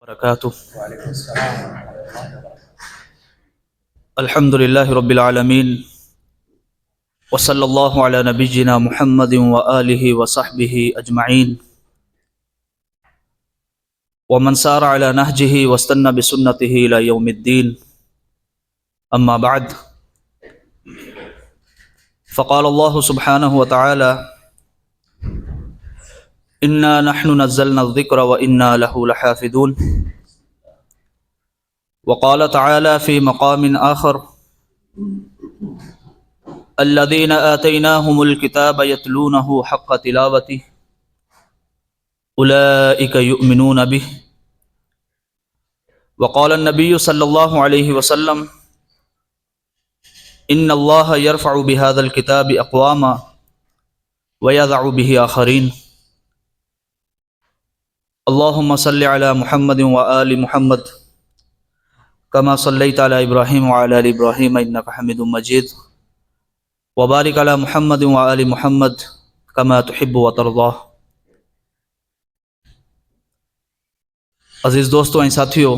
वबरकातुहू। अल्हम्दुलिल्लाहि रब्बिल आलमीन व सल्लल्लाहु अला नबिय्यिना मुहम्मदिन व आलिहि व सहबिहि अजमईन व मन सारा अला नहजिहि वस्तन्ना बिसुन्नतिहि इला यौमिद्दीन। अम्मा बाद, फ़क़ाल अल्लाहु सुब्हानहु व तआला इन्ना नहनु नज़्ज़लना ज़िक्र व इन्ना लहु लहाफ़िज़ून। वक़ाल तआला फ़ी मक़ामिन आख़र अल्लज़ीना आतैनाहुमुल किताब यतलूनहु हक़्क़ तिलावतिहि उलाइका युमिनून बिहि। वक़ाल अन्नबिय्यु सल्लल्लाहु अलैहि वसल्लम इन्नल्लाह यरफ़अु बिहाज़ल किताबि अक़वामा व यज़अु बिहि आख़रीन। अल्लाहुम्मा सल्लि अला मुहम्मदिन व आलि मुहम्मद कमा सल्लैता अला इब्राहीम व अला आलि इब्राहीम इन्नका हमीदुम मजीद व बारिक अला मुहम्मदिन व आलि मुहम्मद कमा तुहिब्बु व तर्ज़ा। अज़ीज़ दोस्तों ऐं साथियों,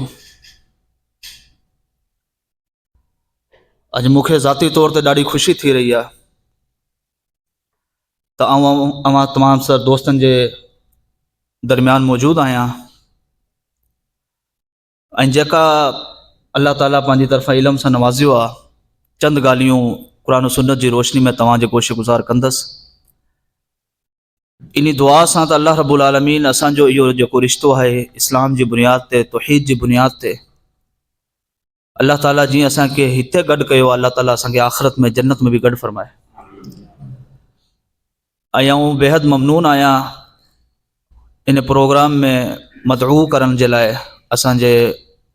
अॼु मूंखे ज़ाती तौर ते ॾाढी ख़ुशी थी रही आहे त अवां तमामु सर दोस्तनि जे दरमियान मौजूदु आहियां ऐं जेका अल्लाह ताला पंहिंजी तरफ़ां इल्म सां नवाज़ियो आहे, चंद ॻाल्हियूं क़ुरान और सुन्नत जी रोशनी में तव्हांजे गोश गुज़ार कंदसि। इन दुआ सां त अल्लाह रब्बुल आलमीन असांजो इहो जेको रिश्तो आहे इस्लाम जी बुनियाद ते, तौहीद जी बुनियाद ते, अल्लाह ताला जीअं असांखे हिते गॾु कयो आहे, अल्लाह ताला असांखे आख़िरत में जन्नत में बि गॾु फरमाए। ऐं बेहद ममनून आहियां इन प्रोग्राम में मदऊ करण जे लाइ असांजे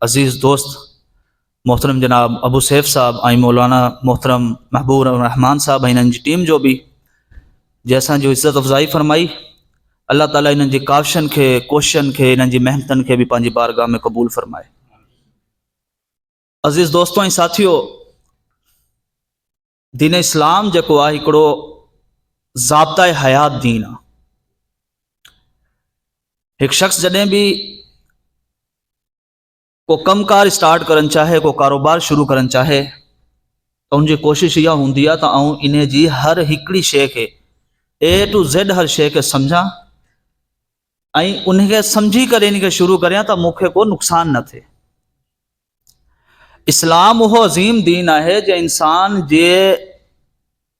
अज़ीज़ दोस्त मोहतरम जनाब अबू सैफ़ साहब ऐं मौलाना मोहतरम महबूब रहमान साहब ऐं इन्हनि जी टीम जो बि जंहिं असांजी इज़्ज़त अफ़ज़ाई फरमाई। अल्लाह ताला इन्हनि जी काविशनि खे, कोशिशनि खे, इन्हनि जी मेहनतनि खे बि पंहिंजी बारगाह में क़बूल फरमाए। अज़ीज़ दोस्तों ऐं साथियों, दीन इस्लाम जेको आहे हिकिड़ो ज़ाब्ता हयात दीन आहे। हिकु शख़्स जॾहिं बि को कमकार स्टार्ट करणु चाहे, को कारोबार शुरू करणु चाहे, त उनजी कोशिशि इहा हूंदी आहे त आउं इन जी हर हिकिड़ी शइ खे ए टू ज़ेड हर शइ खे सम्झां ऐं उनखे सम्झी करे इन खे शुरू करियां त मूंखे को नुक़सानु न थिए। इस्लाम उहो अज़ीम दीन आहे जो इंसान जे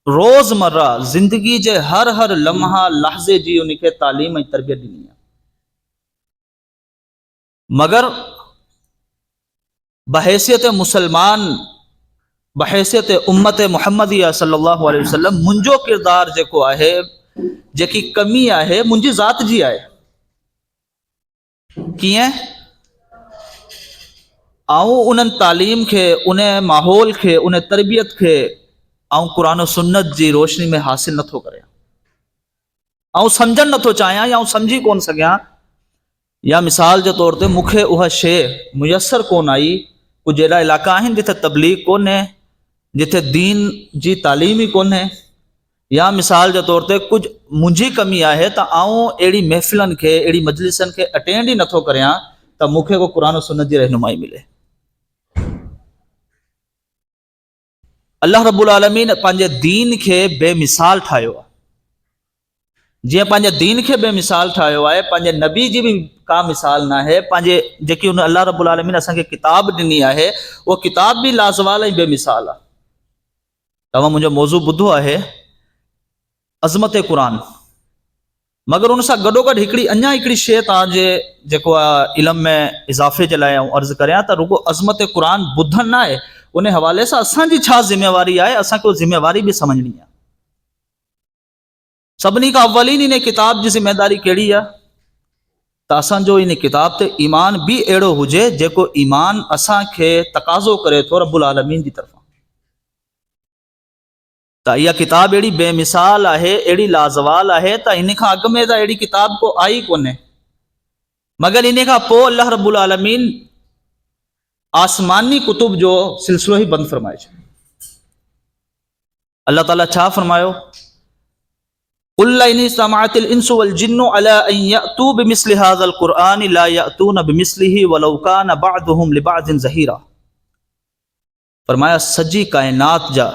रोज़मर्रा ज़िंदगी जे हर हर लम्हा लहज़े जी उनखे तालीम ऐं तरबियत ॾिनी आहे। मगर बहैसियत मुसलमान, बहैसियत उम्मत मुहम्मदिया सल्लल्लाहु अलैहि वसल्लम, मुंहिंजो किरदार जेको आहे, जेकी कमी आहे, मुंहिंजी ज़ात जी आहे। कीअं? आऊं उन्हनि तालीम खे, उन माहौल खे, उन तरबियत खे आऊं क़ुरान और सुन्नत जी रोशनी में हासिल नथो करियां, आऊं सम्झणु नथो चाहियां या आऊं सम्झी कोन सघियां, या मिसाल जे तौर ते मूंखे उहा शइ मुयसर कोन आई। कुझु अहिड़ा इलाइक़ा आहिनि जिथे तबलीग कोन्हे, जिथे दीन जी तालीम ई कोन्हे, या मिसाल जे तौर ते कुझु मुंहिंजी कमी आहे त आऊं अहिड़ी महफ़िलनि खे, अहिड़ी मजलिसनि खे अटेंड ई नथो करियां त मूंखे को क़ुरान और सुन्नत जी रहनुमाई मिले। अल्लाह रब्बुल आलमीन पंहिंजे दीन खे बेमिसाल ठाहियो आहे। जीअं पंहिंजे दीन खे बेमिसाल ठाहियो आहे, पंहिंजे नबी जी बि का मिसाल न आहे। पंहिंजे जेकी उन अल्लाह रब्बुल आलमीन असांखे किताब ॾिनी आहे, उहा किताब बि लाज़वाल ऐं बेमिसाल आहे। तव्हां मुंहिंजो मौज़ू ॿुधो आहे, अज़मत क़ुरान। मगर उन सां गॾोगॾु अञा हिकिड़ी शइ तव्हांजे जेको आहे इल्म में इज़ाफ़े जे लाइ अर्ज़ु करियां त रुगो अज़मत क़ुरान ॿुधणु न आहे, उन हवाले सां असांजी छा ज़िम्मेवारी आहे, असांखे उहा ज़िम्मेवारी बि सम्झणी आहे। सभिनी खां अव्वलीन इन किताब जी ज़िम्मेदारी कहिड़ी आहे त असांजो इन किताब ते ईमान बि अहिड़ो हुजे जेको ईमान असांखे तक़ाज़ो करे थो रब्बुल आलमीन जी तरफ़ां। त इहा किताब अहिड़ी बेमिसाल आहे, अहिड़ी लाज़वाल आहे त इन खां अॻु में त अहिड़ी किताब को आई कोन्हे। मगर इन खां पोइ अल्लाह रब्बुल आलमीन आसमानी कुतुब जो सिलसिलो ई बंदि फरमाए छॾियो। अल्लाह ताला छा फरमायो? कुल इन इस्तमाअतिल इंसु वल जिन्नु अला अन यअतू बिमिस्लि हाज़ल क़ुरआन ला यअतून बिमिस्लिही वलौ कान बअदुहुम लिबअदिन ज़हीरा। फरमाया सजी कायनात जा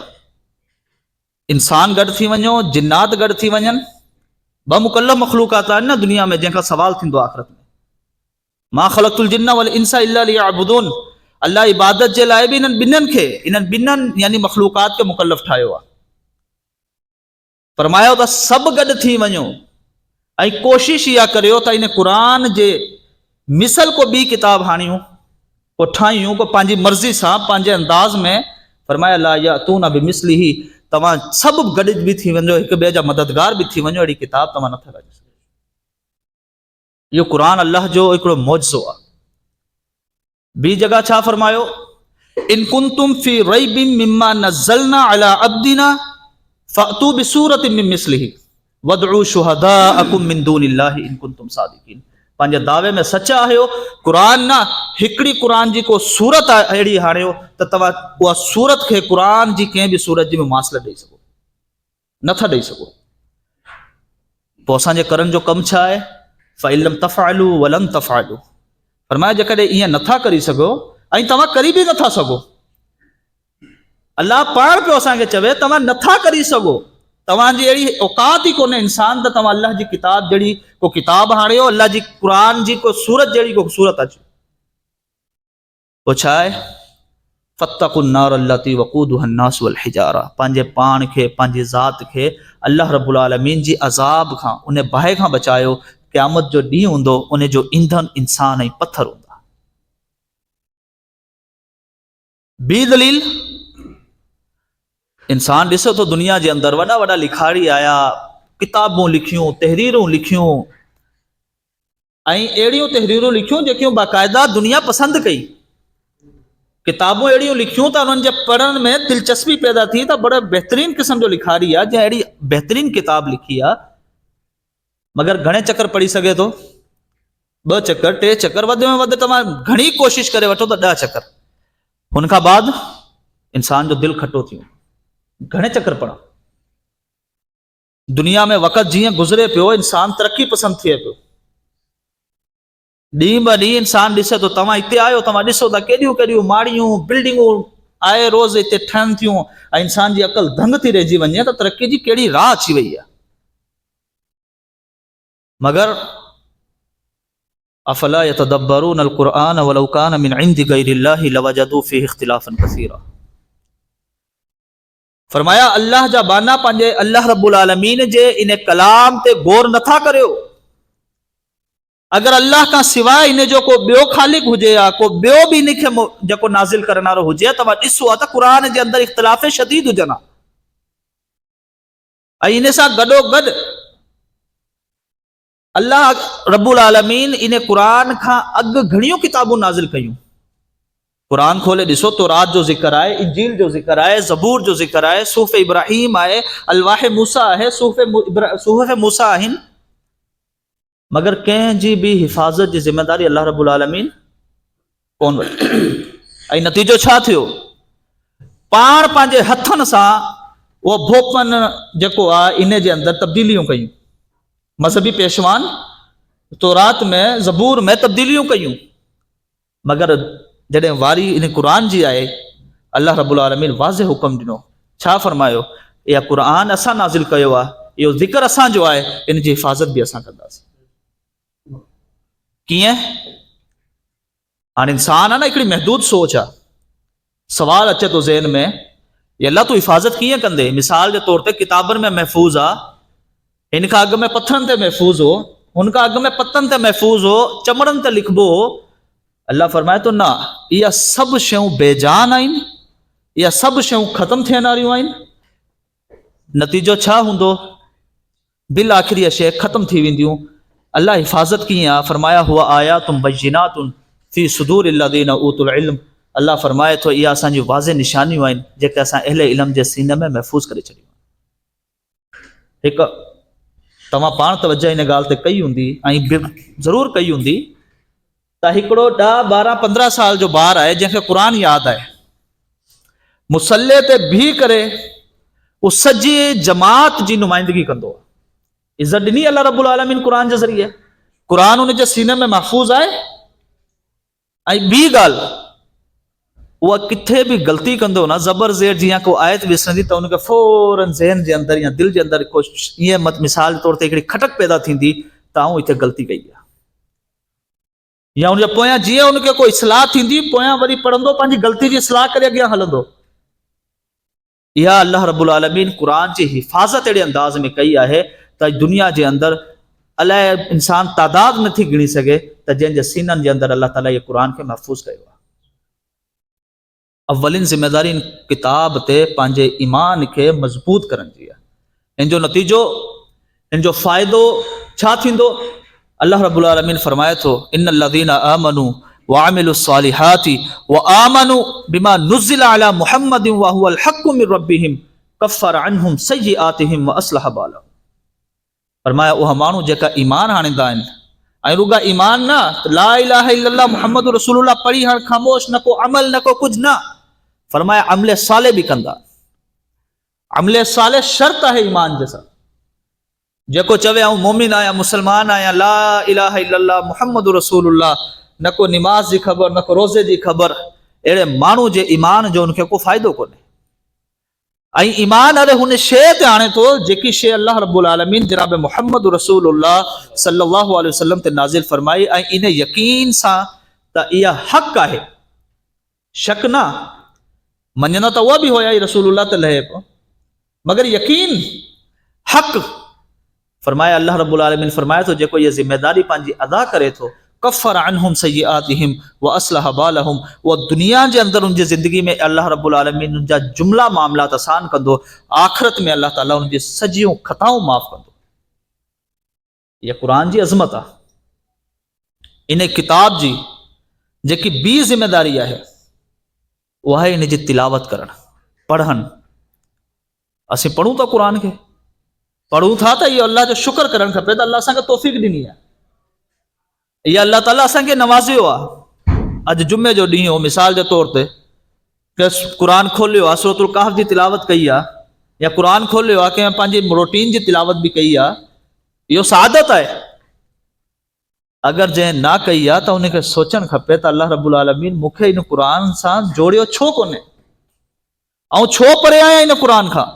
इंसान गॾु थी वञो, जिन्नात गॾु थी वञनि, ब मुकल्लफ मखलूकात आहिनि न दुनिया में, जंहिंखां सवाल थींदो आख़िरत में, मा ख़लक़तुल जिन्न वल इंसा इल्ला लियअबुदून। अल्लाह इबादत जे लाइ बि इन्हनि ॿिन्हिनि यानी मखलूकात खे मुकल्लफ ठाहियो आहे। फरमायो त सभु गॾु थी वञो ऐं कोशिश इहा करियो त इन क़ुरान जे मिसल को ॿी किताब हाणियूं, को ठाहियूं, को पंहिंजी मर्ज़ी सां पंहिंजे अंदाज़ में। फरमाया ला यअतून बिमिस्लिही, तव्हां सभु गॾु बि थी वञो, हिक ॿिए जा मददगार बि थी वञो, अहिड़ी किताब तव्हां नथा रखी सघो। इहो क़ुरान अल्लाह जो हिकिड़ो मौजज़ो आहे। ॿी जगह छा फरमायो, इन कुंतुम फी रैबिम मिम्मा नज़्ज़लना अला अब्दिना फ़अतू बिसूरतिन मिन मिस्लिही वदउ शुहदाअकुम मिन दूनिल्लाहि इन कुंतुम सादिकीन। पंहिंजे दावे में सचा आहियो, क़ुरान न हिकिड़ी क़ुरान जी को सूरत अहिड़ी हाणियो त तव्हां उहा सूरत खे क़ुरान जी कंहिं बि सूरत जी मुमासिला ॾेई सघो, नथा ॾेई सघो। पोइ असांजे करण जो कमु छा आहे, फ़इलम तफ़अलू वलन तफ़अलू। फरमाया जेकॾहिं ईअं नथा करे सघो ऐं तव्हां करी बि नथा सघो, अल्लाह पाण पियो असांखे चवे तव्हां नथा करे सघो, तव्हांजी अहिड़ी औकात ई कोन्हे इंसान त तव्हां अल्लाह जी किताब जहिड़ी को किताब हाणियो, अल्लाह जी क़ुरान जी को सूरत जहिड़ी को सूरत अचे। पोइ छा आहे, फत्तकुन नार अल्लती वक़ूदुहा अन्नास वल हिजारा। पंहिंजे पाण खे, पंहिंजी ज़ात खे अल्लाह रब्बुल आलमीन जी अज़ाब खां, उन बाहि खां बचायो। क़यामत जो ॾींहुं हूंदो, उन जो ईंधन इंसान ऐं पत्थर हूंदा। ॿी दलील, इंसान ॾिसो तो दुनिया जे अंदरि वॾा वॾा लिखारी आया, किताबूं लिखियूं, तहरीरूं लिखियूं, ऐं अहिड़ियूं तहरीरूं लिखियूं जेकियूं बाक़ाइदा दुनिया पसंदि कई। किताबूं अहिड़ियूं लिखियूं त उन्हनि जे पढ़ण में दिलचस्पी पैदा थी त बड़ा बहितरीन क़िस्म जो लिखारी आहे जंहिं अहिड़ी बहितरीन किताब लिखी आहे, मगर घणे चकर पढ़ी सघे थो, 2 चकर 3 चकर, वधि में वधि तव्हां घणी कोशिश करे वठो त 10 चकर, हुनखां बाद इंसान जो दिलि खटो थी वञे। घणे चकर पढ़ा, दुनिया में वक़्तु जीअं गुज़रे पियो, इंसान तरक़ी पसंदि थिए पियो। ॾींहुं ब ॾींहुं इंसान ॾिसे थो, तव्हां हिते आयो, तव्हां ॾिसो था केॾियूं केॾियूं माड़ियूं बिल्डिंगूं आए रोज़ हिते ठहनि थियूं, ऐं इंसान जी अक़ल दंग थी रहिजी वञे त तरक़ी जी कहिड़ी राह अची वई आहे। मगर अफला यतदब्बरून अल क़ुरआन वलौ कान मिन इंदि गैरिल्लाहि लवजदू फीहि इख्तिलाफन कसीरा। फरमाया अल्लाह जा बाना पंहिंजे अल्लाह रब्बुल आलमीन जे इन कलाम ते गौर नथा करियो। अगर अल्लाह का सिवाय इन जो को ॿियो ख़ालिक हुजे या को ॿियो बि इन खे जेको नाज़िल करण वारो हुजे, तव्हां ॾिसो आहे त क़ुरान जे अंदरि इख़्तिलाफ़ शदीद हुजनि, ऐं इन सां गॾोगॾु अल्लाह रब्बुल आलमीन इन क़ुरान खां अॻु घणियूं किताबूं नाज़िल कयूं। क़ुरान खोले ॾिसो, तौरात जो ज़िक्र आहे, इंजील जो ज़िक्र आहे, ज़बूर जो ज़िक्र आहे, सूफ़ इब्राहिम आहे, अलवाह मूसा आहे, सूफ़ मूसा आहिनि, मगर कंहिंजी बि हिफ़ाज़त जी ज़िम्मेदारी अल्लाह रब्बुल आलमीन कोन वरिती। ऐं नतीजो छा थियो, पाण पंहिंजे हथनि सां उहो भोपन जेको आहे इन जे अंदरि तब्दीलियूं कयूं, मज़हबी पेशवान तौरात में ज़बूर में तब्दीलियूं कयूं, मगर जॾहिं वारी इन क़ुरान जी आहे, अल्लाह रब्बुल आलमीन वाज़े हुक्म ॾिनो, छा फरमायो, इहा क़ुरान असां नाज़िल कयो आहे, इहो ज़िक्र असांजो आहे, इन जी हिफ़ाज़त बि असां कंदासीं। कीअं? हाणे इंसान आहे न, हिकिड़ी महदूद सोच आहे, सवाल अचे थो ज़हन में, अल्लाह तूं हिफ़ाज़त कीअं कंदे? मिसाल जे तौर ते किताबनि में महफ़ूज़ आहे, हिन खां अॻु में पथरनि ते महफ़ूज़ हो, हुन खां अॻु में पतनि ते महफ़ूज़ हो, चमड़नि ते लिखबो हो। अल्लाह फरमाए थो न, इहा सभु शयूं बेजान आहिनि, इहा सभु शयूं ख़तमु थियण वारियूं आहिनि। नतीजो छा हूंदो? बिल आख़िर इहा शइ ख़तमु थी वेंदियूं। अल्लाह हिफ़ाज़त कीअं आहे? फरमाया हुआ आयातुम बय्यिनातुन फी सुदूरिल लज़ीना ऊतुल इल्म। अल्लाह फरमाए थो, इहा असांजी वाज़े निशानियूं आहिनि जेके असां अहले इल्म जे सीने में महफ़ूज़ करे छॾियूं। हिकु तव्हां पाण तवजह इन ॻाल्हि ते कई हूंदी, ऐं ज़रूरु कई हूंदी, त हिकिड़ो 10, 12, 15 साल जो ॿारु आहे जंहिंखे क़ुरान यादि आहे, मुसल्ले ते बीह करे उहो सॼी जमात जी नुमाइंदगी कंदो आहे, इज्जत ॾिनी अल्लाह रब्बुल आलमीन क़ुरान जे ज़रिए। क़ुरान उन जे सीने में महफ़ूज़ आहे। ऐं ॿी ॻाल्हि, उहा किथे बि ग़लती कंदो न, ज़बर ज़ेर जीअं को आयत विसरंदी त उनखे फौरन ज़हन जे अंदरि या दिलि जे अंदरि कुझु ईअं मिसाल जे तौर ते हिकिड़ी खटक पैदा थींदी त आऊं हिते ग़लती कई आहे, या उनजे पोयां जीअं उनखे को इस्लाह थींदी, पोयां वरी पढ़ंदो, पंहिंजी ग़लती जी इस्लाह करे अॻियां हलंदो। इहा अल्लाह रब्बुल आलमीन क़ुरान जी हिफ़ाज़त अहिड़े अंदाज़ में कई आहे त दुनिया जे अंदरि अलाए इंसान तादाद नथी गिणी सघे त जंहिंजे सीननि जे अंदरि अल्लाह ताला इहे क़ुरान खे महफ़ूज़ कयो आहे। अवलिन ज़िम्मेदारी इन किताब ते पंहिंजे ईमान खे मज़बूत करण जी आहे। इन जो नतीजो, इन जो फ़ाइदो छा थींदो? अल्लाह रब्बुल आलमीन फरमाए थो, इन्नल्लज़ीना आमनू व अमिलुस्सालिहाति व आमनू बिमा नुज़्ज़िला अला मुहम्मदिन व हुवल हक़्क़ु मिन रब्बिहिम कफ़्फ़र अन्हुम सय्यिआतिहिम व अस्लह बालहुम। फरमाया उहा माण्हू जेका ईमान आणींदा आहिनि, ऐं रुॻा ईमान न, ला इलाहा इल्लल्लाह मुहम्मद रसूलुल्लाह पढ़ी हाणे ख़ामोश, न को अमल, न को कुझु न। फरमाया अमले साले बि कंदा। अमले साले शर्त आहे ईमान जे साथ। जेको चवे आऊं मोमिन आहियां, मुसलमान आहियां, ला इलाहा इल्लल्लाह मुहम्मद रसूलुल्लाह, न को निमाज़ जी ख़बर, न को रोज़े जी ख़बर, अहिड़े माण्हू जे ईमान जो उनखे को फ़ाइदो कोन्हे। ऐं ईमान अरे हुन शइ ते आणे थो जेकी शइ अल्लाह रब्बुल आलमीन जनाब मुहम्मद रसूलुल्लाह सल्लल्लाहु अलैहि वसल्लम ते नाज़िल फरमाई, ऐं इन यकीन सां त इहा हक़ आहे, शक न। मञंदा त उहा बि हुया रसूलुल्लाह ते लहे पियो, मगर यकीन हक़। फरमाया अल्लाह रब्बुल आलमीन फरमाए थो जेको इहा ज़िम्मेदारी पंहिंजी अदा करे थो, कफ़्फ़र अन्हुम सय्यिआतिहिम व अस्लह बालहुम, वो दुनिया जे अंदरि उनजी ज़िंदगी में अल्लाह रब्बुल आलमीन उनजा जुमला मामलात आसान कंदो, आख़िरत में अल्लाह ताला उनजी सॼियूं ख़ताऊं माफ़ कंदो। इहा क़ुरान जी अज़मत आहे। इन किताब जी जेकी ॿी ज़िम्मेदारी आहे उहा आहे इन जी तिलावत करणु, पढ़नि। असीं पढ़ूं था क़ुरान खे, पढ़ूं था त इहो अल्लाह जो शुक्र करणु खपे त अल्लाह असांखे तौफ़ीक़ ॾिनी आहे। इहा अल्लाह ताला असांखे नवाज़ियो आहे। अॼु जुमे जो ॾींहुं हो, मिसाल जे तौर ते क़ुरान खोलियो आहे, सूरतुल कहफ़ जी तिलावत कई आहे, या क़ुरान खोलियो आहे, कंहिं पंहिंजी रूटीन जी तिलावत बि कई आहे, इहो सआदत आहे। अगरि जंहिं ना कई आहे त उनखे सोचणु खपे त अल्लाह रब्बुल आलमीन मूंखे इन क़ुरान सां जोड़ियो छो कोन्हे, ऐं छो परे आहियां इन क़ुरान खां।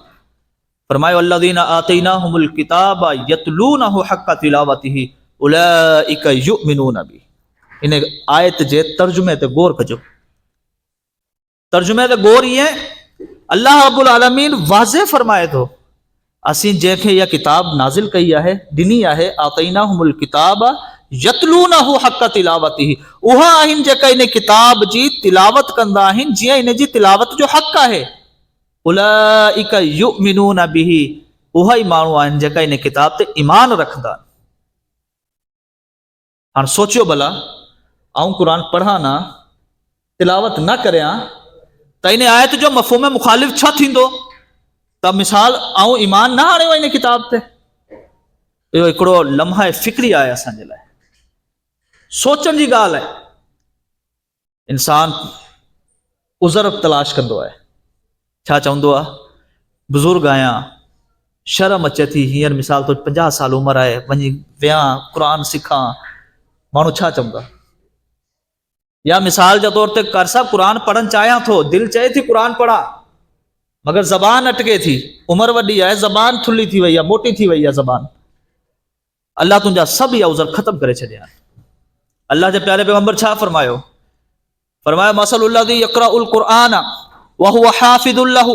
फरमायो अल्लज़ीना आतैनाहुमुल किताब यतलूनहु हक़्क़ तिलावतिही उलाइका युमिनून बि। इन आयत जे तर्जुमे ते गौर कजो। तर्जुमे ते गौर ईअं, अल्लाह रब्बुल आलमीन वाज़े फरमाए थो, असीं जंहिंखे इहा किताब नाज़िल कई आहे, ॾिनी आहे, आतैनाहुमुल किताब यतलूनहु हक़्क़ तिलावतिही, उहा आहिनि जेका इन किताब जी तिलावत कंदा आहिनि जीअं इन जी तिलावत जो हक़ आहे। उलाइका युमिनून बिही, उहा ई माण्हू आहिनि जेका इन किताब ते ईमान रखंदा आहिनि। हाणे सोचियो भला, आऊं क़ुरान पढ़ां न, तिलावत न करियां त इन आयत जो मफ़हूम मुखालिफ़ छा थींदो? त मिसाल आऊं ईमान न आणियो इन किताब ते। इहो हिकिड़ो लम्हा फ़िक्री आहे असांजे लाइ, सोचण जी ॻाल्हि आहे। इंसान उज़र तलाश कंदो आहे, छा चवंदो आहे, बुज़ुर्ग आहियां, शर्म अचे थी, हींअर मिसाल तो 50 साल उमिरि आहे, वञी वियां क़ुरान सिखां, माण्हू छा चवंदा? या मिसाल जे तौर ते कर साहब क़ुरान पढ़णु चाहियां थो, दिलि चए थी क़ुरान पढ़ां, मगर ज़बान अटके थी, उमिरि वॾी आहे, ज़बान थुल्ली थी वई आहे, मोटी थी वई आहे ज़बान। अल्लाह तुंहिंजा सभु इहा उज़र ख़तमु करे छॾिया। अल्लाह जे प्यारे पैगंबर छा फरमायो? फरमायो मसलुल्लज़ी यक़रउल क़ुरआन व हुव हाफ़िज़ुल लहु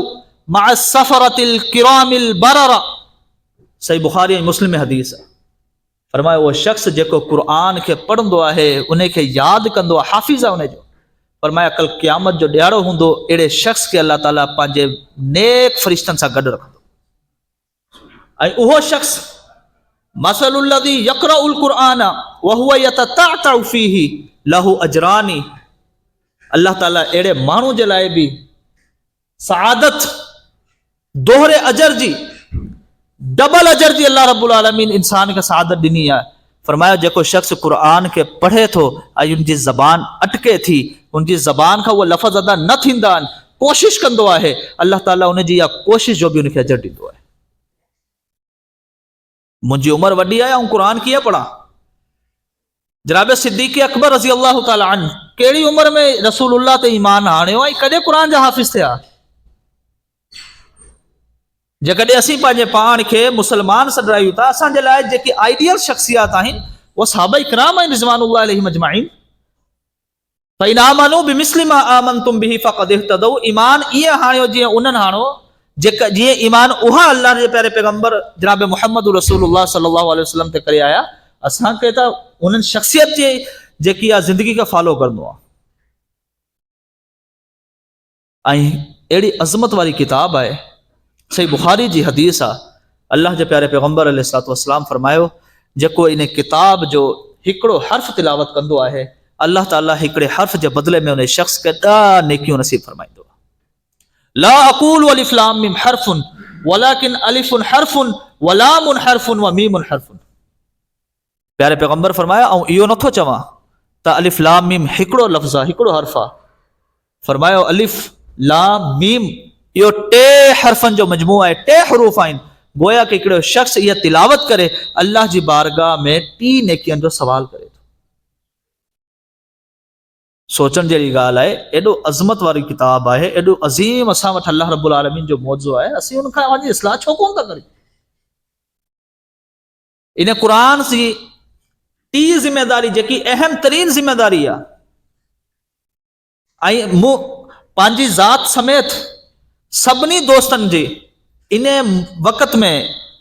मअ सफ़रतिल किरामिल बररा। सही बुखारी ऐं मुस्लिम में हदीस आहे। फरमायो उहो शख़्स जेको क़ुरान खे पढ़ंदो आहे, उन खे यादि कंदो आहे, हाफ़िज़ आहे उनजो। फरमाया कल क़यामत जो ॾियारो हूंदो, अहिड़े शख़्स खे अल्लाह ताला पंहिंजे नेक फ़रिश्तनि सां गॾु रखंदो। ऐं उहो शख़्स मसलुल्लज़ी यक़रउल क़ुरआन व हुव यततअतअ फ़ीही लहु अजरानी। अल्लाह ताला अहिड़े माण्हू जे लाइ बि सआदत, दोहरे अजर जी, डबल अजर जी अल्लाह रब्बुल आलमीन इंसान खे सआदत ॾिनी आहे। फरमायो जेको शख़्स क़ुरान खे पढ़े थो ऐं उनजी ज़बान अटके थी, उनजी ज़बान खां उहे लफ़्ज़ अदा न थींदा आहिनि, कोशिश कंदो आहे, अल्लाह ताला उनजी इहा कोशिश जो बि उनखे अजर ॾींदो आहे। मुंहिंजी उम्र वॾी आहे ऐं क़ुर कीअं पढ़ा। जनाब सिद्दीक़ अकबर रज़ी अल्लाह ताला अन्हु कहिड़ी उम्र में रसूलुल्लाह ते ईमान आणियो ऐं कॾहिं क़ुर जा हाफ़िज़ थिया। जेकॾहिं असीं पंहिंजे पाण खे मुस्लमान सॾायूं था, असांजे लाइ जेकी आइडियल शख़्सियात आहिनि उहे सहाबा इकराम आहिनि रिज़वानुल्लाह अलैहिम अजमाइन। फ़इन आमनू बिमिस्लि मा आमनतुम बिही फ़क़द इह्तदौ। ईमान ईअं हाणियो जीअं उन्हनि हाणो जीअं ईमान उहा अल्लाह जे प्यारे पैगंबर जनाब मुहम्मद रसूलुल्लाह सल्लल्लाहु अलैहि वसल्लम ते करे आया। असांखे त उन्हनि शख़्सियत जी जेकी आहे ज़िंदगी खे फॉलो करणो आहे। ऐं अहिड़ी अज़मत वारी किताब आहे, सही बुखारी जी हदीस आहे, अल्लाह जे प्यारे पैगंबर अलैहिस्सलातु वस्सलाम फरमायो जेको इन किताब जो हिकिड़ो हर्फ़ तिलावत कंदो आहे, अल्लाह ताला हिकिड़े हर्फ़ जे बदिले में उन शख़्स खे ॾह नेकियूं नसीब फरमाईंदो आहे। ला अक़ूलु अलिफ़ लाम मीम हर्फ़ुन वलाकिन अलिफ़ुन हर्फ़ुन व लामुन हर्फ़ुन व मीमुन हर्फ़ुन। प्यारे पैगंबर फरमाया ऐं इहो नथो चवां त अलिफ़ लाम मीम हिकिड़ो लफ़्ज़ आहे, हिकिड़ो हर्फ़ आहे। फरमायो अलिफ़ लाम मीम इहो टे हर्फ़नि जो मजमू आहे, टे हरूफ़ आहिनि। गोया कि हिकिड़ो शख़्स इहा तिलावत करे अल्लाह जी बारगाह में 3 नेकियनि जो सवाल करे थो। सोचण जहिड़ी ॻाल्हि आहे, एॾो अज़मत वारी किताब आहे, एॾो अज़ीम असां वटि अल्लाह रब्बुल आलमीन जो मौज़ो आहे, असीं उन खां पंहिंजी इस्लाह छो कोन था करियूं। इन क़ुर जी टी ज़िम्मेदारी जेकी अहम तरीन ज़िम्मेदारी आहे, ऐं मूं पंहिंजी ज़ात समेत सभिनी दोस्तनि जी इन वक़्त में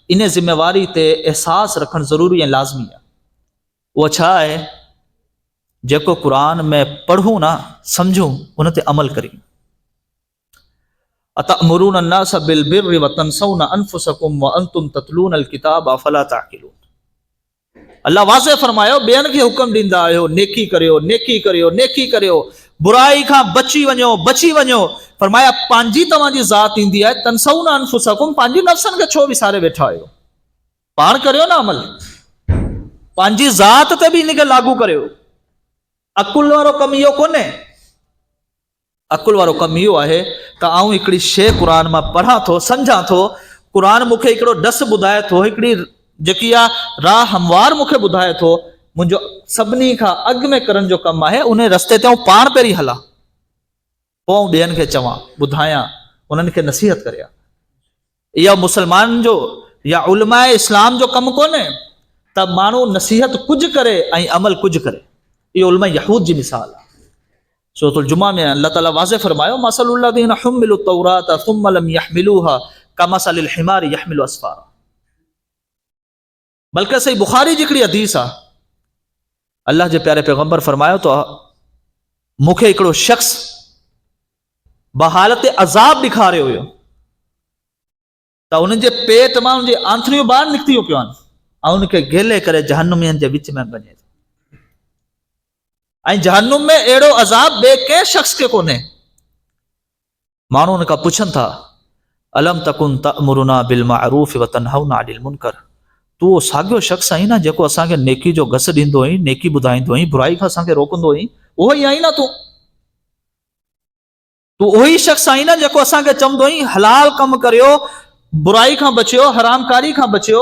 इन ज़िम्मेवारी ते एहसास रखणु ज़रूरी ऐं लाज़मी आहे। उहो छा आहे? जेको क़ुर में पढ़ूं ना समझूं उन ते अमल करियूं। अतअमुरून अन्नास बिलबिर्रि व तंसौना अनफुसकुम व अंतुम ततलूनल किताब अफला ताक़िलून। अल्लाह वाज़े फरमायो ॿियनि खे हुक्म ॾींदा आहियो नेकी करियो, नेकी करियो, नेकी करियो, बुराई खां बची वञो, बची वञो। फरमाया पंहिंजी तव्हांजी ज़ात ईंदी आहे, तंसौना अनफुसकुम, पंहिंजी नफ़्सनि खे छो विसारे वेठा आहियो। पाण करियो ना अमल, पंहिंजी ज़ात ते बि इनखे लागू करियो। अकुल वारो कमु इहो कोन्हे। अकुल वारो कमु इहो आहे त आऊं हिकिड़ी शइ क़ुर मां पढ़ां थो, सम्झां थो, क़ुर मूंखे हिकिड़ो डस ॿुधाए थो, हिकिड़ी जेकी आहे राह हमवार मूंखे ॿुधाए थो। मुंहिंजो सभिनी खां अॻु में करण जो कमु आहे उन रस्ते ते पाण पहिरीं हलां, पोइ ॿियनि खे चवां, ॿुधायां, उन्हनि खे नसीहत करियां। इहा मुस्लमान जो या उलमाए इस्लाम जो कमु कोन्हे त माण्हू नसीहत कुझु करे ऐं अमल कुझु करे। इहो उलमा यहूद जी मिसाल आहे। सूरतुल जुमा में अल्लाह ताला वाज़े फरमायो मसलुल लज़ीना हुम्मिलु तौरात सुम्मा लम यहमिलूहा कमसलिल हिमारी यहमिलु अस्फारा। बल्कि सही बुखारी जी हिकिड़ी हदीस आहे, अल्लाह जे प्यारे पैगंबर फरमायो तो मूंखे हिकिड़ो शख़्स बहालत अज़ाब ॾेखारियो हुयो त उन्हनि जे पेट मां उनजी आंथड़ियूं ॿाहिरि निकितियूं पियूं आहिनि ऐं उनखे घेले करे जहन्नुमियनि जे विच में वञे। ऐं जहन्नुम में अहिड़ो अज़ाब ॿिए कंहिं शख़्स खे कोन्हे। माण्हू उन खां पुछनि था अलम तकुन तअमुरुना बिल मारूफ व तनहौना अनिल मुनकर। तूं उहो साॻियो शख़्स आहीं न जेको असांखे नेकी जो घस ॾींदो हुई, नेकी ॿुधाईंदो हुई, बुराई खां असांखे रोकंदो हुई। उहो ई आहीं न तूं उहो ई शख़्स आहीं न जेको असांखे चवंदो हुई हलाल कमु करियो, बुराई खां बचियो, हरामकारी खां बचियो,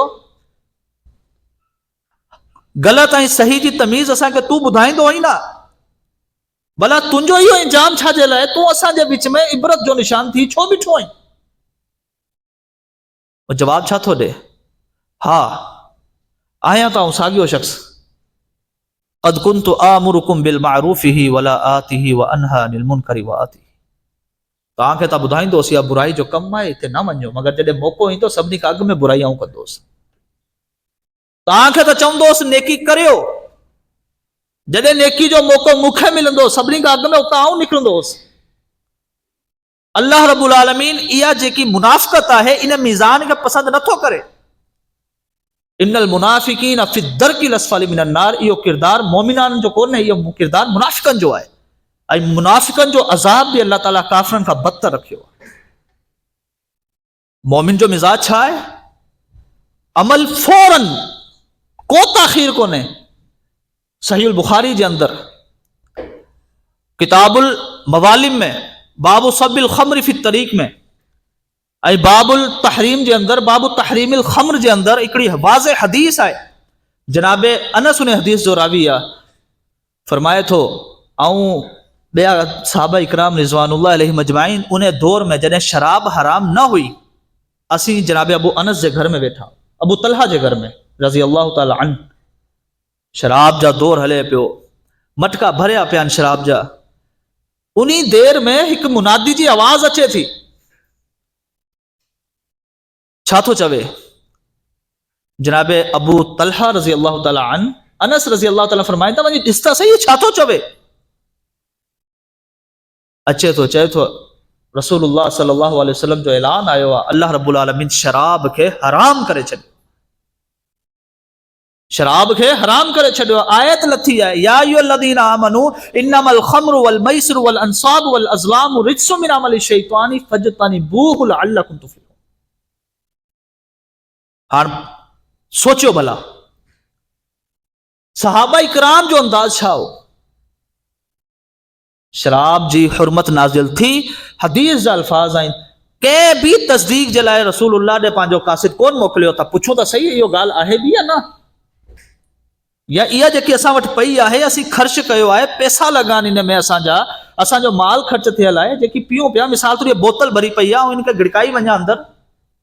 ग़लति ऐं सही जी तमीज़ असांखे तूं ॿुधाईंदो हुई न। भला तुंहिंजो इहो इंजाम छाजे लाइ? तूं असांजे विच में इबरत जो निशान थी छो बीठो आहीं? जवाब छा थो ॾे? हा आहियां त साॻियो शख़्स। क़द कुन्तु आमुरुकुम बिल मारूफिही वला आतिही व अनहा अनिल मुनकरि व आतिही। तव्हांखे त ॿुधाईंदोसि इहा बुराई जो कमु आहे, हिते न वञो, मगर जॾहिं मौक़ो ईंदो सभिनी खां अॻु में बुराई आऊं कंदोसि। तव्हांखे त चवंदोसि नेकी करियो, जॾहिं नेकी जो मौक़ो मूंखे मिलंदो सभिनी खां अॻु में उतां आऊं निकिरंदोसि। अल्लाह रब्बुल आलमीन इहा जेकी मुनाफ़िक़त आहे इन मीज़ान खे पसंदि नथो करे। इन्नल मुनाफ़िकीन फ़ी दर्किल अस्फ़ली मिनन नार। इहो किरदार मोमिनान जो कोन्हे, इहो किरदार मुनाफ़िक़नि जो आहे। ऐं मुनाफ़िक़नि जो अज़ाब बि अल्लाह ताला काफ़िरनि खां बदतर रखियो आहे। मोमिन जो मिज़ाज छा आहे? अमल फौरन, को ताख़ीर कोन्हे। सहीह बुखारी जे अंदर किताबुल मवालिम में बाबु सबिल ख़म्र फ़ी तरीक़ में ऐं बाबुल तहरीम जे अंदर बाबु तहरीमिल खम्र जे अंदर हिकिड़ी वाज़े हदीस आहे। जनाबे अनस उन हदीस जो रावी आहे, फरमाए थो ऐं ॿिया साहबा इकराम रिज़वानुल्लाह अलैहिम अजमाइन उन दौर में जॾहिं शराब हराम न हुई, असीं जनाबे अबू अनस जे घर में वेठा, अबू तलहा जे घर में रज़ी अल्लाह ताला अन। शराब जा दौर हले पियो, मटका भरिया पिया आहिनि शराब जा। उन्ही देर में हिकु मुनादी जी आवाज़ अचे थी। छा थो चवे? जनाबे अबू तलहा रज़ी अल्लाह ताला अन, अनस रज़ी अल्लाह ताला फरमाइनि था, वञी ॾिस त सही छा थो चवे। अचे थो, चए थो रसूलुल्लाह सल्लल्लाहु अलैहि वसल्लम जो ऐलान आयो आहे, अल्लाह रब्बुल आलमीन शराब खे हराम करे छॾियो, शराब खे हराम करे छॾियो। आयत लथी आहे, या अय्युहल्लज़ीना आमनू इन्नमल खम्रु वल मैसिरु वल अंसाबु वल अज़लामु रिज्सुम मिन अमलि शैतानी फज्तनिबूहु लअल्लकुम तुफ्लिहून। हाणे सोचियो भला सहाबा इकराम जो अंदाज छा हो। शराब जी हुर्मत नाज़िल थी, हदीस जा अल्फाज आहिनि, कंहिं बि तस्दीक जे लाइ रसूलुल्लाह ने पंहिंजो कासिद कोन मोकिलियो। त पुछो त सही इहो ॻाल्हि आहे बि या न, या इहा जेकी असां वटि पई आहे असीं ख़र्च कयो आहे, पैसा लॻा आहिनि इन में असांजा, असांजो माल ख़र्च थियल आहे, जेकी पीऊं पिया, मिसाल तौर बोतल भरी पई आहे ऐं इनखे गिड़काई वञा अंदरि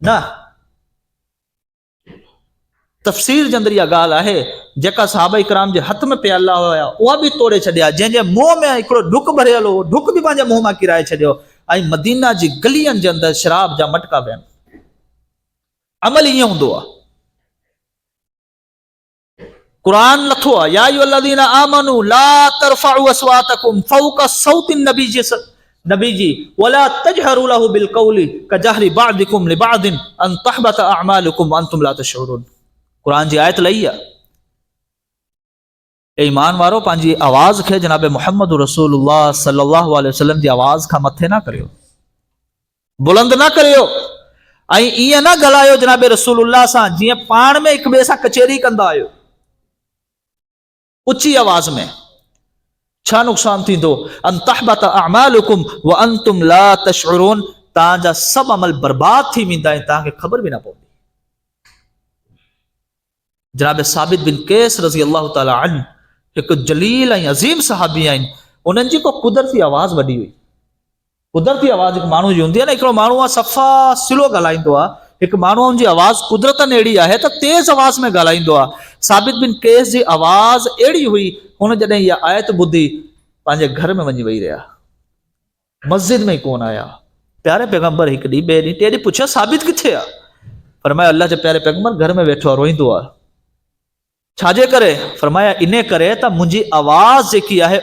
न। तफ़सीर जे अंदरि इहा ॻाल्हि आहे, जेका सहाबा इकराम जे हथ में पियल हुआ उहा बि तोड़े छॾिया, जंहिंजे मुंहं में हिकिड़ो ढुक भरियल हो, ढुक बि पंहिंजे मुंहं मां किराए छॾियो, ऐं मदीना जी गलियुनि जे अंदरि शराब जा मटका पिया आहिनि। अमल ईअं हूंदो आहे। कुरान लथो आहे, या अय्युहल्लज़ीना आमनू ला तरफअू अस्वातकुम फौक़ सौतिन नबी जी वला तजहरू लहू बिलक़ौलि कजहरि बअदिकुम लिबअदिन अन तहबत अअमालुकुम व अंतुम ला तशऊरून। कुरान जी आयत लही आहे, ए ईमान वारो पंहिंजी आवाज़ खे जनाब मुहम्मद रसूलुल्लाह सल्लल्लाहु अलैहि वसल्लम जी आवाज़ खां मथे न करियो, बुलंद न करियो, ऐं ईअं न ॻाल्हायो जनाब रसूलुल्लाह सां जीअं पाण में हिक ॿिए सां कचेरी कंदा आहियो ऊची आवाज़ में। छा नुक़सान थींदो? अन तहबत अअमालुकुम व अंतुम ला तशऊरून, तव्हांजा सभु अमल बर्बाद थी वेंदा आहिनि, तव्हांखे ख़बर बि न पवंदी। जनाब साबित बिन कैस रज़ी अल्लाह ताला अन हिकु जलील ऐं अज़ीम सहाबी आहिनि, उन्हनि जी को कुदरती आवाज़ वॾी हुई। कुदरती आवाज़ हिकु माण्हू जी हूंदी आहे न, हिकिड़ो माण्हू आहे सफ़ा सिलो ॻाल्हाईंदो आहे, हिकु माण्हू जी आवाज़ कुदरतन अहिड़ी आहे त तेज़ आवाज़ में ॻाल्हाईंदो आहे। साबित बिन कैस जी आवाज़ अहिड़ी हुई, हुन जॾहिं इहा आयत ॿुधी पंहिंजे घर में वञी वेही रहिया, मस्जिद में ई कोन आया। प्यारे पैगंबर हिकु ॾींहुं, ॿिए ॾींहुं, टे ॾींहुं पुछियो साबित किथे आहे? फरमाया अल्लाह जे प्यारे पैगंबर घर में वेठो आहे, रोईंदो आहे। छाजे करे? फरमाया इन करे त मुंहिंजी आवाज़ जेकी आहे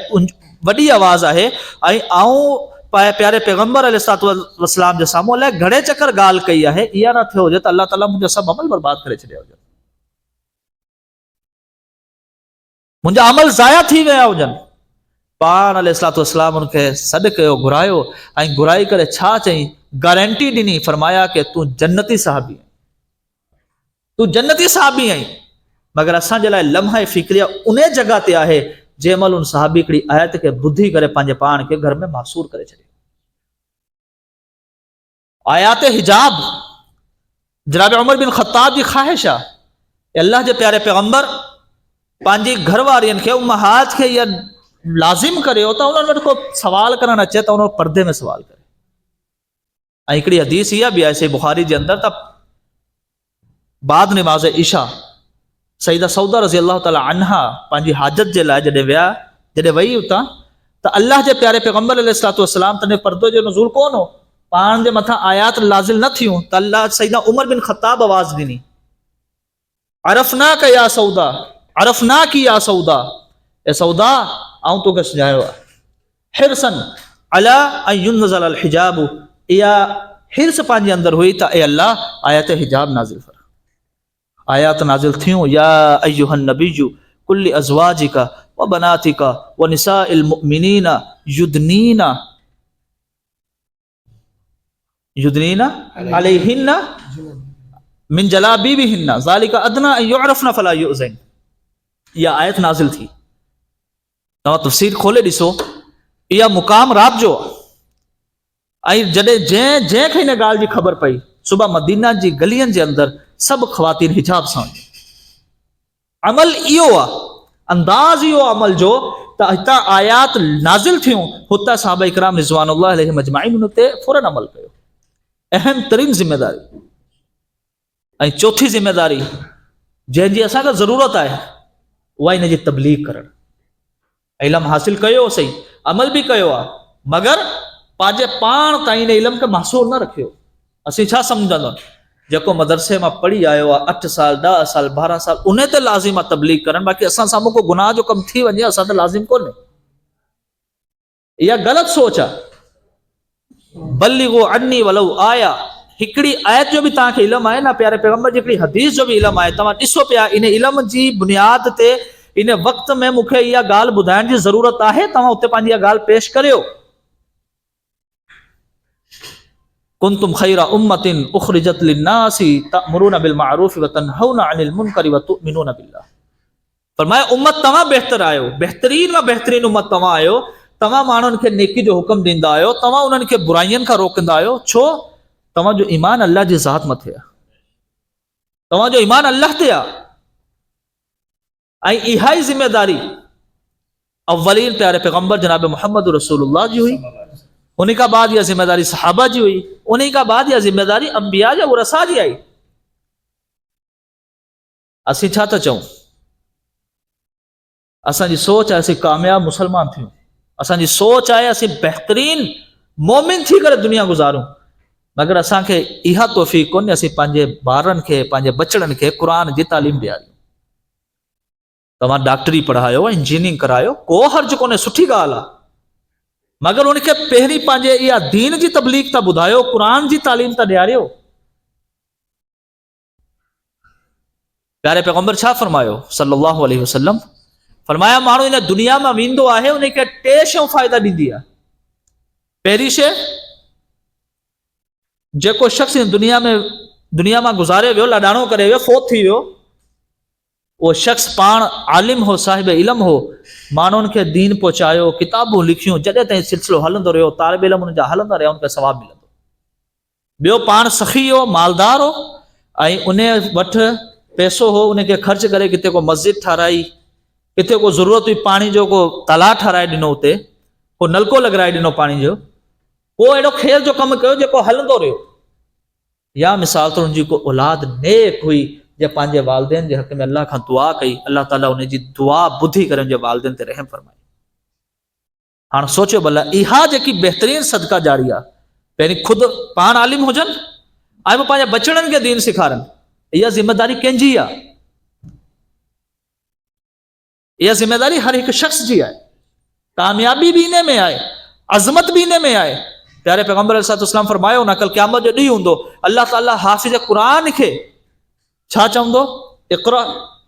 वॾी आवाज़ आहे, ऐं आऊं प्यारे पैगंबर अलैहिस्सलाम जे साम्हूं अलाए घणे चकर ॻाल्हि कई आहे, इहा न थियो हुजे त अल्लाह ताला मुंहिंजा सभु अमल बर्बाद करे छॾिया हुजनि, मुंहिंजा अमल ज़ाया थी विया हुजनि। पाण अलैहिस्सलाम उनखे सॾु कयो, घुरायो, ऐं घुराई करे छा चई? गारंटी ॾिनी, फरमाया कि तूं जन्नती साहबी आहीं, तूं जन्नती साहबी आहीं। मगर असांजे लाइ लम्हा फिक्रिया उन जगह ते आहे जंहिं महिल उन साहबी हिकिड़ी आयत खे ॿुधी करे पंहिंजे पाण खे घर में मासूर करे छॾियो। आयात हिजाब जनाब उमर बिन ख़त्ताब जी ख़्वाहिश आहे, अल्लाह जे प्यारे पैगंबर पंहिंजी घरवारियुनि खे, उम्महात खे इहा लाज़िम करियो त उन्हनि वटि को सवाल करणु अचे त उन पर्दे में सवाल करे। ऐं हिकिड़ी हदीस इहा बि आहे सही बुखारी जे अंदरि त बाद निमाज़ इशा सईदा सौदा रज़ी अल्लाह ताला अन्हा पंहिंजी हाजत जे लाइ जॾहिं वई हुतां त अल्लाह जे प्यारे पैगंबर अलैहिस्सलाम तॾहिं पर्दो जो नुज़ूल कोन हो, पाण जे मथां आयात नाज़िल न थियूं, त अल्लाह सईदा उमर बिन ख़त्ताब आवाज़ ॾिनी, अरफ़ना का या सौदा, अरफ़ना की या सौदा, ए सौदा आऊं तोखे सुञायो आहे, हिरसन अला अन युनज़ल अल हिजाब, इहा हिर्स पंहिंजे अंदरि हुई त ए अल्लाह आयत हिजाब नाज़िल कर। आयात नाज़िल थियूं, या अय्युहन नबिय्यु कुल्लि अज़वाजिका व बनातिका व निसाइल मुमिनीना युदनीना अलैहिन्ना मिन जलाबीबिहिन्ना ज़ालिका अदना अन युअरफ़ना फला युज़ैन। इहा आयत नाज़िल थी, तव्हां तफ़सीर खोले ॾिसो, इहा मुक़ाम रात जो आहे। ऐं जॾहिं जंहिंखे हिन ॻाल्हि जी ख़बर पई, सुबह मदीना जी गलियनि जे अंदरि सभु ख़वातीन हिजाब सां हुयूं। अमल इहो आहे, अंदाज़ इहो अमल जो त हितां आयात नाज़िल थियूं, हुतां सहाबा इकराम रिज़वानुल्लाह अलैहिम अजमाइन हुन ते फौरन अमल कयो। अहम तरीन ज़िम्मेदारी। ऐं चौथी ज़िम्मेदारी जंहिंजी असांखे ज़रूरत आहे, उहा हिन जी तबलीग करणु। इल्मु हासिल कयो सही, अमल बि कयो आहे, मगर पंहिंजे पाण ताईं हिन इल्म खे महसूर न रखियो। असीं छा सम्झंदा, जेको मदरसे मां पढ़ी आयो आहे 8 साल 10 साल 12 साल, उन ते लाज़िम आहे तबलीग करणु, बाक़ी असां साम्हूं को गुनाह जो कमु थी वञे असां ते लाज़िम कोन्हे। इहा ग़लति सोच आहे। बल्लिगू अन्नी वलौ आया, हिकिड़ी आयत जो बि तव्हांखे इल्मु आहे न, प्यारे पैगंबर जी हिकिड़ी हदीस जो बि इल्मु आहे, तव्हां ॾिसो पिया इन इल्म जी बुनियाद ते इन वक़्त में मूंखे इहा ॻाल्हि ॿुधाइण जी ज़रूरत आहे, तव्हां उते पंहिंजी इहा ॻाल्हि पेश करियो। कुंतुम खैरा उम्मतिन उखरिजत लिन्नासी तअमुरूना बिल मारूफ व तनहौना अनिल मुनकर व तुमिनूना बिल्लाह। फरमाया उम्मत तव्हां बहितर आहियो, बहितरीन व बहितरीन उम्मत तव्हां आहियो। तव्हां माण्हुनि खे नेकी जो हुकुम ॾींदा आहियो, तव्हां उन्हनि खे बुराइयुनि खां रोकंदा आहियो। छो? तव्हांजो ईमान अल्लाह जी ज़ात मथे आहे, तव्हांजो ईमान अल्लाह ते आहे। ऐं इहा ई ज़िम्मेदारी अव्वलीन प्यारे पैगंबर जनाब मोहम्मद रसूलुल्लाह जी हुई, उन्हीं का बाद यह जिम्मेदारी सहाबा जी हुई, उन्हीं का बाद यह जिम्मेदारी अंबिया या वरसा जी आई। असीं छा था चऊं, असांजी सोच आहे असीं कामयाब मुसलमान थियूं, असांजी सोच आहे असीं बेहतरीन मोमिन थी करे दुनिया गुज़ारूं, मगर असांखे इहा तौफ़ीक़ कोन्हे असीं पंहिंजे ॿारनि खे पंहिंजे बचड़नि खे क़ुरान जी तालीम ॾियारियूं। तव्हां डॉक्टरी पढ़ायो, इंजीनियरिंग करायो, को हर्ज कोन्हे, सुठी ॻाल्हि आहे, मगर उनखे पहिरीं पंहिंजे इहा दीन जी तबलीग था ॿुधायो, क़ुरान जी तालीम था ॾियारियो। प्यारे पैगंबर छा फरमायो सल्लल्लाहु अलैहि वसल्लम, फरमाया माण्हू इन दुनिया में वेंदो आहे, उनखे 3 शयूं फ़ाइदा ॾींदी आहे। पहिरीं शइ, जेको शख़्स दुनिया में गुज़ारे वियो, लाॾाणो करे वियो, फोत थी वियो, उहो शख़्स पाण आलिम हो, साहिब इल्म हो, माण्हुनि खे दीन पहुचायो, किताबूं लिखियूं, जॾहिं ताईं सिलसिलो हलंदो रहियो, तालिब इल्म उनजा हलंदा रहिया, उनखे सवाब मिलंदो। ॿियो, पाण सखी हो, मालदार हो, ऐं उन वटि पैसो हो, उनखे ख़र्च करे किथे को मस्जिद ठाराई, किथे को ज़रूरत हुई पाणी जो को तालाब ठाराए ॾिनो, उते को नलको लॻाराए ॾिनो पाणी जो, को अहिड़ो ख़ैर जो कमु कयो जेको हलंदो रहियो। या मिसाल तौर उनजी को औलाद नेक हुई, जे पंहिंजे वालदेन जे हक़ में अल्लाह खां दुआ कई, अल्लाह ताला उनजी दुआ ॿुधी करे उनजे वालदेन ते रहम फरमाई। हाणे सोचियो भला, इहा जेकी बहितरीन सदका जारी आहे, पहिरीं खुदि पाण आलिम हुजनि ऐं पोइ पंहिंजे बचड़नि खे दीन सेखारनि, इहा ज़िम्मेदारी कंहिंजी आहे? इहा ज़िम्मेदारी हर हिकु शख़्स जी आहे। कामयाबी बि इन में आहे, अज़मत बि इन में आहे। प्यारे पैगंबर अलैहिस्सलाम फरमायो न, कल क़यामत जो ॾींहुं हूंदो, अल्लाह ताला हाफ़िज़ क़ुरान खे छा चवंदो, इक़रा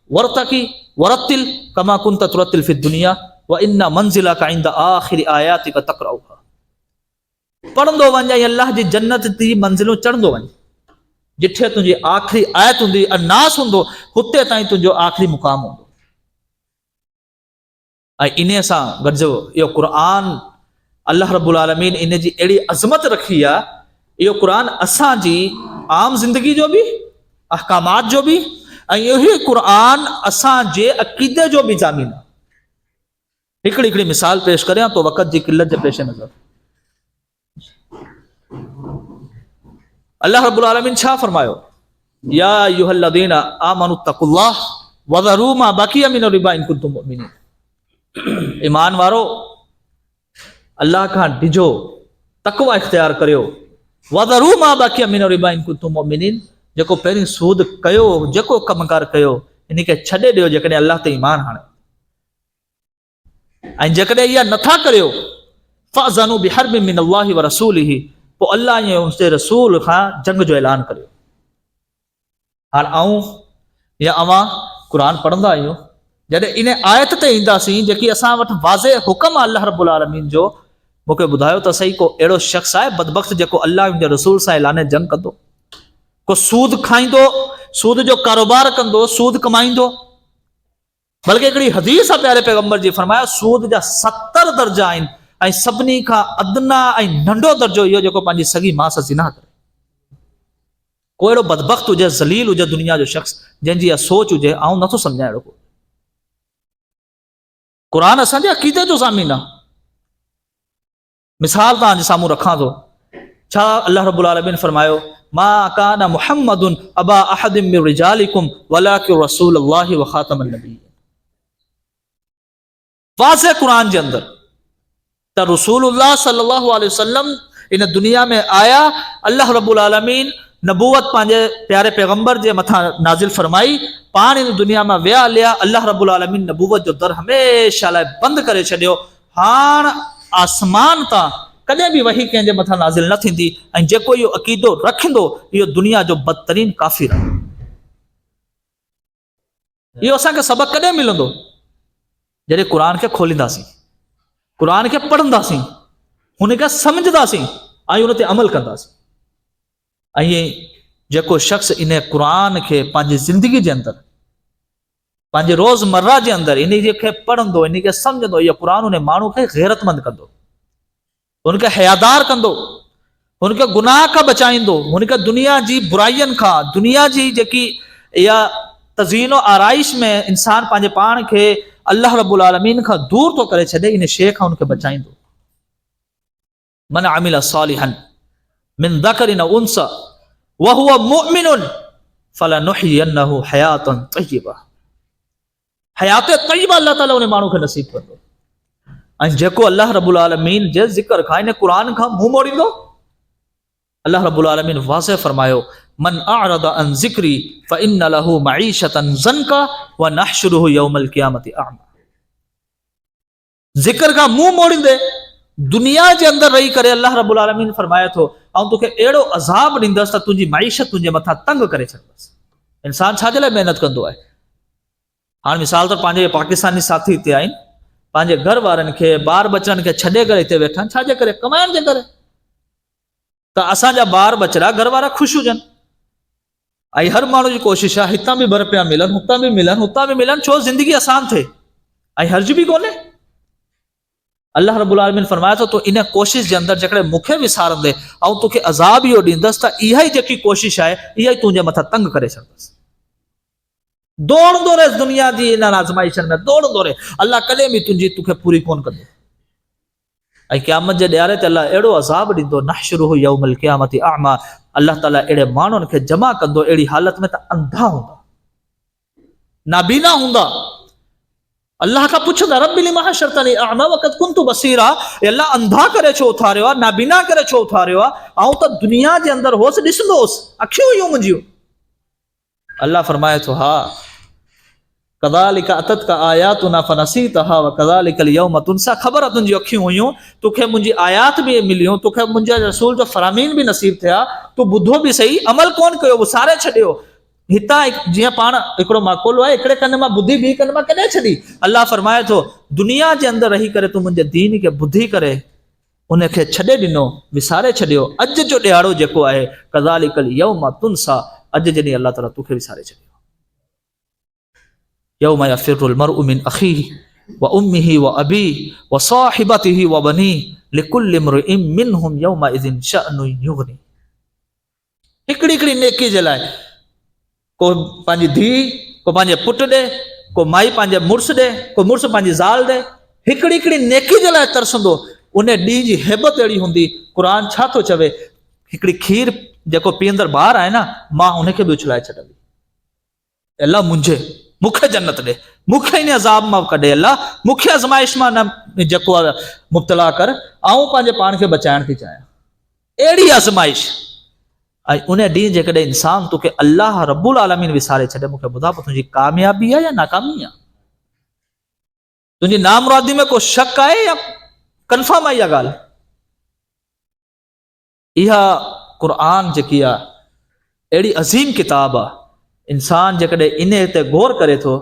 वरतकी वरतिल कमा कुंत तुरतिल फि दुनिया व इन्ना मंज़िलका इंद आखिर आयातिका तक़राउहा। पढ़ंदो वञ ऐं अल्लाह जी जन्नत जी मंज़िलूं चढ़ंदो वञ, जिथे तुंहिंजी आख़िरी आयत हूंदी, अन्नास हूंदो, हुते ताईं तुंहिंजो आख़िरी मुक़ाम हूंदो। ऐं इन सां गॾिजो इहो क़ुरान अल्लाह रब्बुल आलमीन इन जी अहिड़ी अज़मत रखी आहे, इहो क़ुरान असांजी आम ज़िंदगी जो बि, अहकामात जो बि, ऐं इहो ई क़ुरान असांजे अक़ीदे जो बि ज़ामीन आहे। हिकिड़ी मिसाल पेश करियां तो वक़्त जी क़िलत जे पेश नज़र, अल्लाह रब्बुल आलमीन छा फरमायो, या अय्युहल्लज़ीना आमनु तक़ुल्लाह वज़रू मा बक़िया मिन रिबा इन कुंतुम मुमिनीन। ईमान वारो, अल्लाह खां डिजो, तक़वा इख्तियार करियो, वज़रू मा बक़िया मिन रिबा इन कुंतुम मुमिनीन, जेको पहिरीं सूद कयो, जेको कमकार कयो, इनखे छॾे ॾियो जेकॾहिं अल्लाह ते ईमान हाणे। ऐं जेकॾहिं इहा नथा करियो, फ़अज़नु बिहर्बिन मिनल्लाहि व रसूलिही, पोइ अल्लाह ऐं उसजे रसूल खां जंग जो ऐलान करियो। हाणे आऊं या अवां क़ुरान पढ़ंदा आहियूं, जॾहिं इन आयत ते ईंदासीं जेकी असां वटि वाज़े हुकम आहे अल्लाह रब्बुल आलमीन जो, मूंखे ॿुधायो त सही, को अहिड़ो शख़्स आहे बदबख्त जेको अल्लाह ऐं रसूल सां ऐलान जंग कंदो, को सूद खाईंदो, सूद जो कारोबार कंदो, सूद कमाईंदो? बल्कि हिकिड़ी हदीस आहे प्यारे पैगंबर जी, फरमाया सूद जा 70 दर्जा आहिनि ऐं सभिनी खां अदना ऐं नंढो दर्जो इहो जेको पंहिंजी सॻी माउ सां ज़िना करे। को अहिड़ो बदबख़्त हुजे, ज़लील हुजे दुनिया जो शख़्स जंहिंजी इहा सोच हुजे, आउं नथो सम्झां अहिड़ो को। क़ुर असांजे अक़ीदे जो ज़ामीन आहे। मिसाल तव्हांजे साम्हूं रखां थो, छा अल्लाह रब्बुल आलमीन फरमायो, मा कान मुहम्मदुन अबा अहदिम मिन रिजालिकुम वलाकिन रसूलुल्लाहि व खातमुन नबिय्यीन। वाज़े क़ुरान जे अंदर त रसूलुल्लाह सल्लल्लाहु अलैहि वसल्लम इन दुनिया में आया, अल्लाह रब्बुल आलमीन नबूवत पंहिंजे प्यारे पैगंबर जे मथां नाज़िल फरमाई, पाण इन दुनिया में विया हलिया, अल्लाह रब्बुल आलमीन नबूवत जो दर हमेशा लाइ बंदि करे छॾियो। हाण आसमान तां कॾहिं बि वही कंहिंजे मथां नाज़िल न थींदी, ऐं जेको इहो अक़ीदो रखंदो इहो दुनिया जो बदतरीन काफ़िर आहे। इहो असांखे सबक़ कॾहिं मिलंदो? जॾहिं क़ुर खे खोलींदासीं, क़ुर खे पढ़ंदासीं, हुनखे सम्झंदासीं ऐं हुन ते अमल कंदासीं। ऐं जेको शख़्स इन क़ुर खे पंहिंजी ज़िंदगी जे अंदरि, पंहिंजे रोज़मर्रा जे अंदरि इन खे पढ़ंदो, इन खे सम्झंदो, इहो क़ुर उन माण्हू खे गैरतमंद कंदो, हुनखे हयादार कंदो, हुनखे गुनाह खां बचाईंदो, हुनखे दुनिया जी बुराइयुनि खां, दुनिया जी जेकी इहा तज़ीनो आराइश में इंसान पंहिंजे पाण खे अल्लाह रब्बुल आलमीन खां दूर थो करे छॾे, इन शइ खां हुनखे बचाईंदो। मन अमिल सालिहन मिन ज़करिन औ उन्सा वहुव मुमिनुन फलनुहयिन्नहु हयातन तय्यबा। हयात तय्यबा अल्लाह ताला उन माण्हू खे नसीब कंदो। ऐं जेको अल्लाह रब्बुल आलमीन जे ज़िक्र खां, इन क़ुर खां मुंहुं मोड़ींदो, अल्लाह रब्बुल आलमीन वाज़े फरमायो, मन अअरद अन ज़िक्री फइन्न लहू मईशतन ज़नका व नहशुरुहु यौमल क़ियामति अअमा। ज़िक्र खां मुंहुं मोड़ींदे दुनिया जे अंदर रही करे अल्लाह रब्बुल आलमीन फरमाए थो, ऐं तोखे अहिड़ो अज़ाब ॾींदसि त तुंहिंजी मईशत तुंहिंजे मथां तंग करे छॾंदसि। इंसान छाजे लाइ महिनत कंदो आहे? हाणे मिसाल त पंहिंजे पाकिस्तानी साथी हिते आहिनि, पंहिंजे घर वारनि खे, ॿार बचनि खे छॾे करे हिते वेठा आहिनि, छाजे करे? कमाइण जे करे। त असांजा ॿार बचड़ा घर वारा ख़ुशि हुजनि, ऐं हर माण्हू जी कोशिशि आहे हितां बि ॿ रुपया मिलनि, हुतां बि मिलनि, हुतां बि मिलनि, छो ज़िंदगी आसान थिए, ऐं हर्ज बि कोन्हे। अल्लाह रब्बुल आलमीन फरमाए थो, तो इन कोशिश जे अंदरि जेकॾहिं मूंखे विसारंदे ऐं तोखे अज़ाब इहो ॾींदसि, त इहा ई जेकी कोशिशि आहे इहा ई तुंहिंजे मथां तंग करे छॾंदसि। दौड़ंदो रहे दुनिया जी इन आज़माइशनि में, दौड़ंदो रहे, अल्लाह कॾहिं बि तुंहिंजी तोखे पूरी कोन कंदो। ऐं क़यामत जे ॾियारे ते अल्लाह अहिड़ो अज़ाब ॾींदो, नहशुरुहु यौमल क़ियामति अअमा। अल्लाह ताला अहिड़े माण्हुनि खे जमा कंदो अहिड़ी हालत में त अंधा हूंदा, नाबीना हूंदा। अल्लाह खां पुछंदा, रब्बि लिमा हशरतनी अअमा वक़द कुन्तु बसीरा, अल्लाह अंधा करे छो उथारियो आहे, नाबीना करे छो उथारियो आहे? आऊं त दुनिया जे अंदरि होसि, ॾिसंदो होसि, अखियूं हुयूं मुंहिंजियूं। अल्लाह फरमाए थो, हा कज़ालिक अततका आयातुना फनसीतहा व कज़ालिकल यौम तुनसा। ख़बर आहे तुंहिंजी अखियूं हुयूं, तोखे मुंहिंजी आयात बि मिलियूं, तोखे मुंहिंजे रसूल जो फरामीन बि नसीब थिया, तूं ॿुधो बि सही, अमल कोन कयो, विसारे छॾियो। हितां जीअं पाण हिकिड़ो माकोलो आहे, हिकिड़े कन मां ॿुधी ॿी कन मां कॾहिं छॾी। अल्लाह फरमाए थो, दुनिया जे अंदरि रही करे तूं मुंहिंजे दीन खे ॿुधी करे उनखे छॾे ॾिनो, विसारे छॾियो। अॼु जो ॾियारो जेको आहे, कज़ालिकल यौम तुनसा, अॼु जॾहिं अल्लाह ताला तोखे विसारे छॾियो। यौम यफ़िरुल मर्उ मिन अख़ीहि व उम्मिहि व अबीहि व साहिबतिहि व बनीहि लिकुल्लि इम्रिइन मिनहुम यौमइज़िन शअनुन युग़नी। हिकिड़ी हिकिड़ी नेकी जे लाइ, को पंहिंजी धीउ, को पंहिंजे पुटु ॾे, को माई पंहिंजे मुड़ुसु ॾे, को मुड़ुसु पंहिंजी ज़ाल ॾे, हिकिड़ी हिकिड़ी नेकी जे लाइ तरसंदो। उन ॾींहं जी हैबत अहिड़ी हूंदी। क़ुर छा थो चवे, हिकिड़ी खीर जेको पीअंदड़ ॿार आहे न, मां हुनखे बि उछलाए छॾंदी, अल्लाह मूंखे जन्नत ॾे, मूंखे इन अज़ाब मां कढे, अल्लाह मूंखे आज़माइश मां न जेको आहे मुब्तला कर, आऊं पंहिंजे पाण खे बचाइण थी चाहियां। अहिड़ी आज़माइश। ऐं उन ॾींहुं जेकॾहिं इंसान तोखे अल्लाह रब्बुल आलमीन विसारे छॾे, मूंखे ॿुधा पोइ तुंहिंजी कामयाबी आहे या नाकामी आहे? तुंहिंजी नामुरादी में को शक आहे या कंफर्म आहे इहा ॻाल्हि? इहा क़ुर जेकी आहे अहिड़ी अज़ीम किताब आहे। इंसान जेकॾहिं इन ते गौर करे थो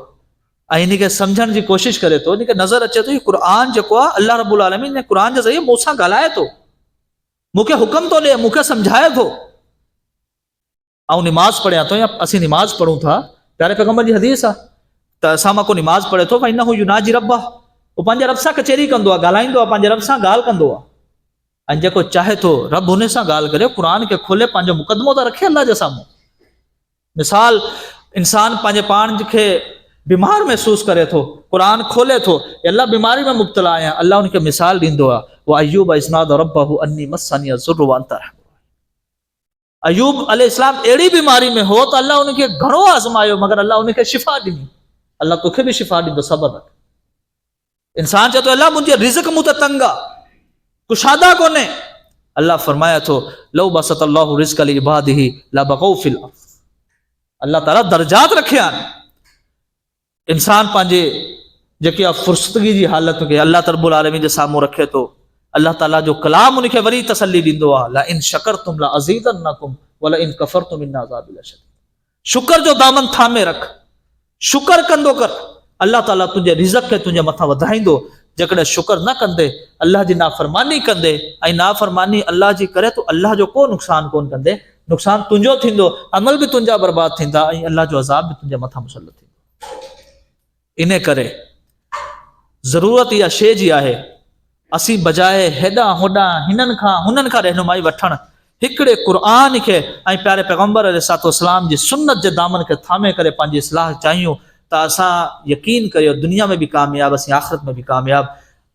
ऐं इन खे सम्झण जी कोशिशि करे थो, इनखे नज़र अचे थो, क़ुर जेको आहे अल्लाह रब्बुल आलमीन क़ुर जे ज़रिए मूंसां ॻाल्हाए थो, मूंखे हुकुम थो ॾे, मूंखे सम्झाए थो। ऐं निमाज़ पढ़ियां थो, या असीं निमाज़ पढ़ूं था, प्यारे पैगंबर जी हदीस आहे त असां मां को निमाज़ पढ़े थो, इन्नहु युनाजी रब्बह, वो पंहिंजे रब सां कचहरी कंदो आहे, ॻाल्हाईंदो आहे, पंहिंजे रब सां ॻाल्हि कंदो आहे। ऐं जेको चाहे थो रब हुन सां ॻाल्हि करे, क़ुर खे खोले, पंहिंजो मुक़दमो त रखे अल्लाह जे साम्हूं। मिसाल, इंसान पंहिंजे पाण खे बीमार महसूस करे थो, क़ुर खोले थो, अल्लाह बीमारी में मुब्तला आहियां, अल्लाह उनखे मिसाल ॾींदो आहे, वो अय्यूब इज़नादा रब्बहु अन्नी मस्सनी अज़्ज़ुर्रु व अंता अर्हमुर। अय्यूब अलैहिस्सलाम अहिड़ी बीमारी में हो त अल्लाह उनखे घणो आज़मायो, मगर अल्लाह उनखे शिफ़ा ॾिनी। अल्लाह तोखे बि शिफ़ा ॾींदो, सब्र रख। इंसान चए थो अल्लाह मुंहिंजे रिज़्क़ मूं त तंग आहे, कुशादा कोन्हे। अल्लाह फरमाया थो लौ बसतल्लाहु रिज़्क़ लिइबादिही लबगौ फिल अर्ज़। अल्लाह ताला दर्जात रखिया आहिनि। इंसान पंहिंजे जेकी आहे फुर्सतगी जी हालत खे अल्लाह रब्बुल आलमीन जे साम्हूं रखे थो, अल्लाह ताला जो कलाम उनखे वरी तसल्ली ॾींदो आहे, ला इन शकरतुम ला अज़ीदन्नकुम वला इन कफरतुम इन अज़ाबी लशदीद। शुक्र जो दामन थामे रख, शुक्र कंदो कर, अल्लाह ताला तुंहिंजे रिज़्क़ खे तुंहिंजे मथां वधाईंदो। जेकॾहिं शुक्र न कंदे, अल्लाह जी नाफ़रमानी कंदे, ऐं नाफ़रमानी अल्लाह जी करे तो अल्लाह जो को नुक़सान कोन कंदे, नुक़सान तुंहिंजो थींदो, अमल बि तुंहिंजा बर्बाद थींदा, ऐं अल्लाह जो अज़ाब बि तुंहिंजे मथां मुसल्लत थींदो। इन करे ज़रूरत इहा शइ जी आहे, असीं बजाए हेॾां होॾां हिननि खां हुननि खां रहनुमाई वठणु, हिकिड़े क़ुर खे ऐं प्यारे पैगम्बर अलैहिस्सलाम जी सुन्नत जे दामन खे थामे करे पंहिंजी इस्लाह चाहियूं, त असां यकीन करियो दुनिया में बि कामयाब, असीं आख़िरत में बि कामयाब।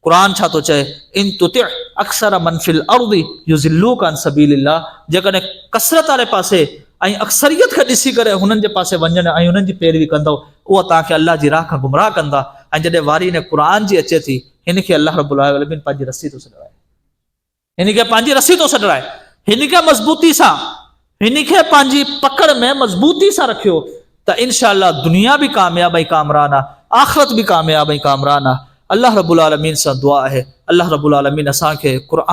क़ुर छा थो चए, इन तुति अक्सर मन फिल अर्दि युज़िल्लूका अन सबीलिल्लाह। जेकॾहिं कसरत वारे पासे ऐं अक्सरियत खे ॾिसी करे हुननि जे पासे वञणु ऐं हुननि जी पैरवी कंदव, उहा तव्हांखे अल्लाह जी राह खां गुमराह कंदा। ऐं जॾहिं वारी ने क़ुर जी अचे थी, हिन खे अल्लाह रब्बुल आलमीन पंहिंजी रस्सी थो सॾाए, हिन खे पंहिंजी रस्सी थो सॾाए, हिन खे मज़बूती सां, हिन खे पंहिंजी पकड़ में मज़बूती सां रखियो, त इंशाअल्लाह दुनिया भी कामयाब ऐं कामरान आहे, आख़िरत भी कामयाब ऐं कामरान आहे। अल्लाह रब्बुल आलमीन सां दुआ आहे, अल्लाह रब्बुल आलमीन असांखे क़ुर